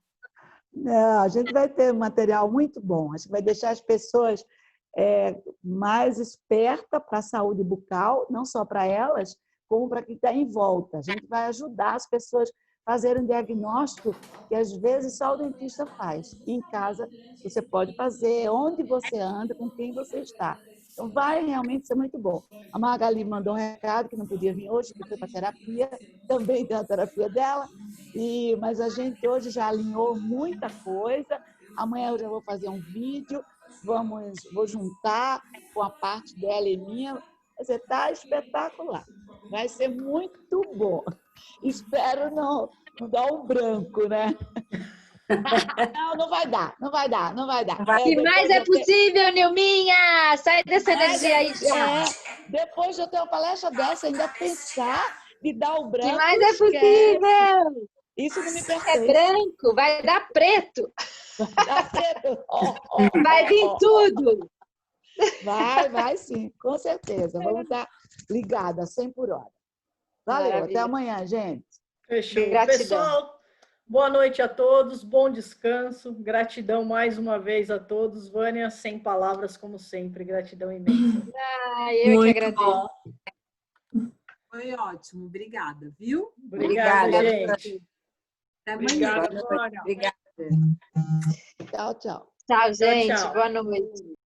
Não, a gente vai ter um material muito bom, a gente vai deixar as pessoas mais espertas para a saúde bucal, não só para elas, como para quem está em volta. A gente vai ajudar as pessoas a fazerem um diagnóstico que às vezes só o dentista faz. Em casa você pode fazer, onde você anda, com quem você está. Então, vai realmente ser muito bom. A Magali mandou um recado que não podia vir hoje, que foi para terapia, também tem a terapia dela, mas a gente hoje já alinhou muita coisa. Amanhã eu já vou fazer um vídeo, vou juntar com a parte dela e minha. Você está espetacular. Vai ser muito bom. Espero não dar um branco, né? Não vai dar. Que mais é possível, Nilminha? Sai dessa energia aí. Depois de eu ter uma palestra dessa, ainda pensar de dar o branco. Que mais é possível? Isso não me pertence. É branco, vai dar preto. Vai dar preto. Vai vir tudo. Vai sim, com certeza. Vamos estar ligadas, 100 por hora. Valeu, Maravilha. até amanhã, gente. Fechou. Gratidão. Pessoal, boa noite a todos, bom descanso. Gratidão mais uma vez a todos. Vânia, sem palavras, como sempre. Gratidão imensa. Eu que agradeço. Foi ótimo, obrigada, viu? Obrigada, gente. Até amanhã. Obrigada, Vânia. Obrigada. Tchau, tchau. Tchau, gente. Tchau. Boa noite.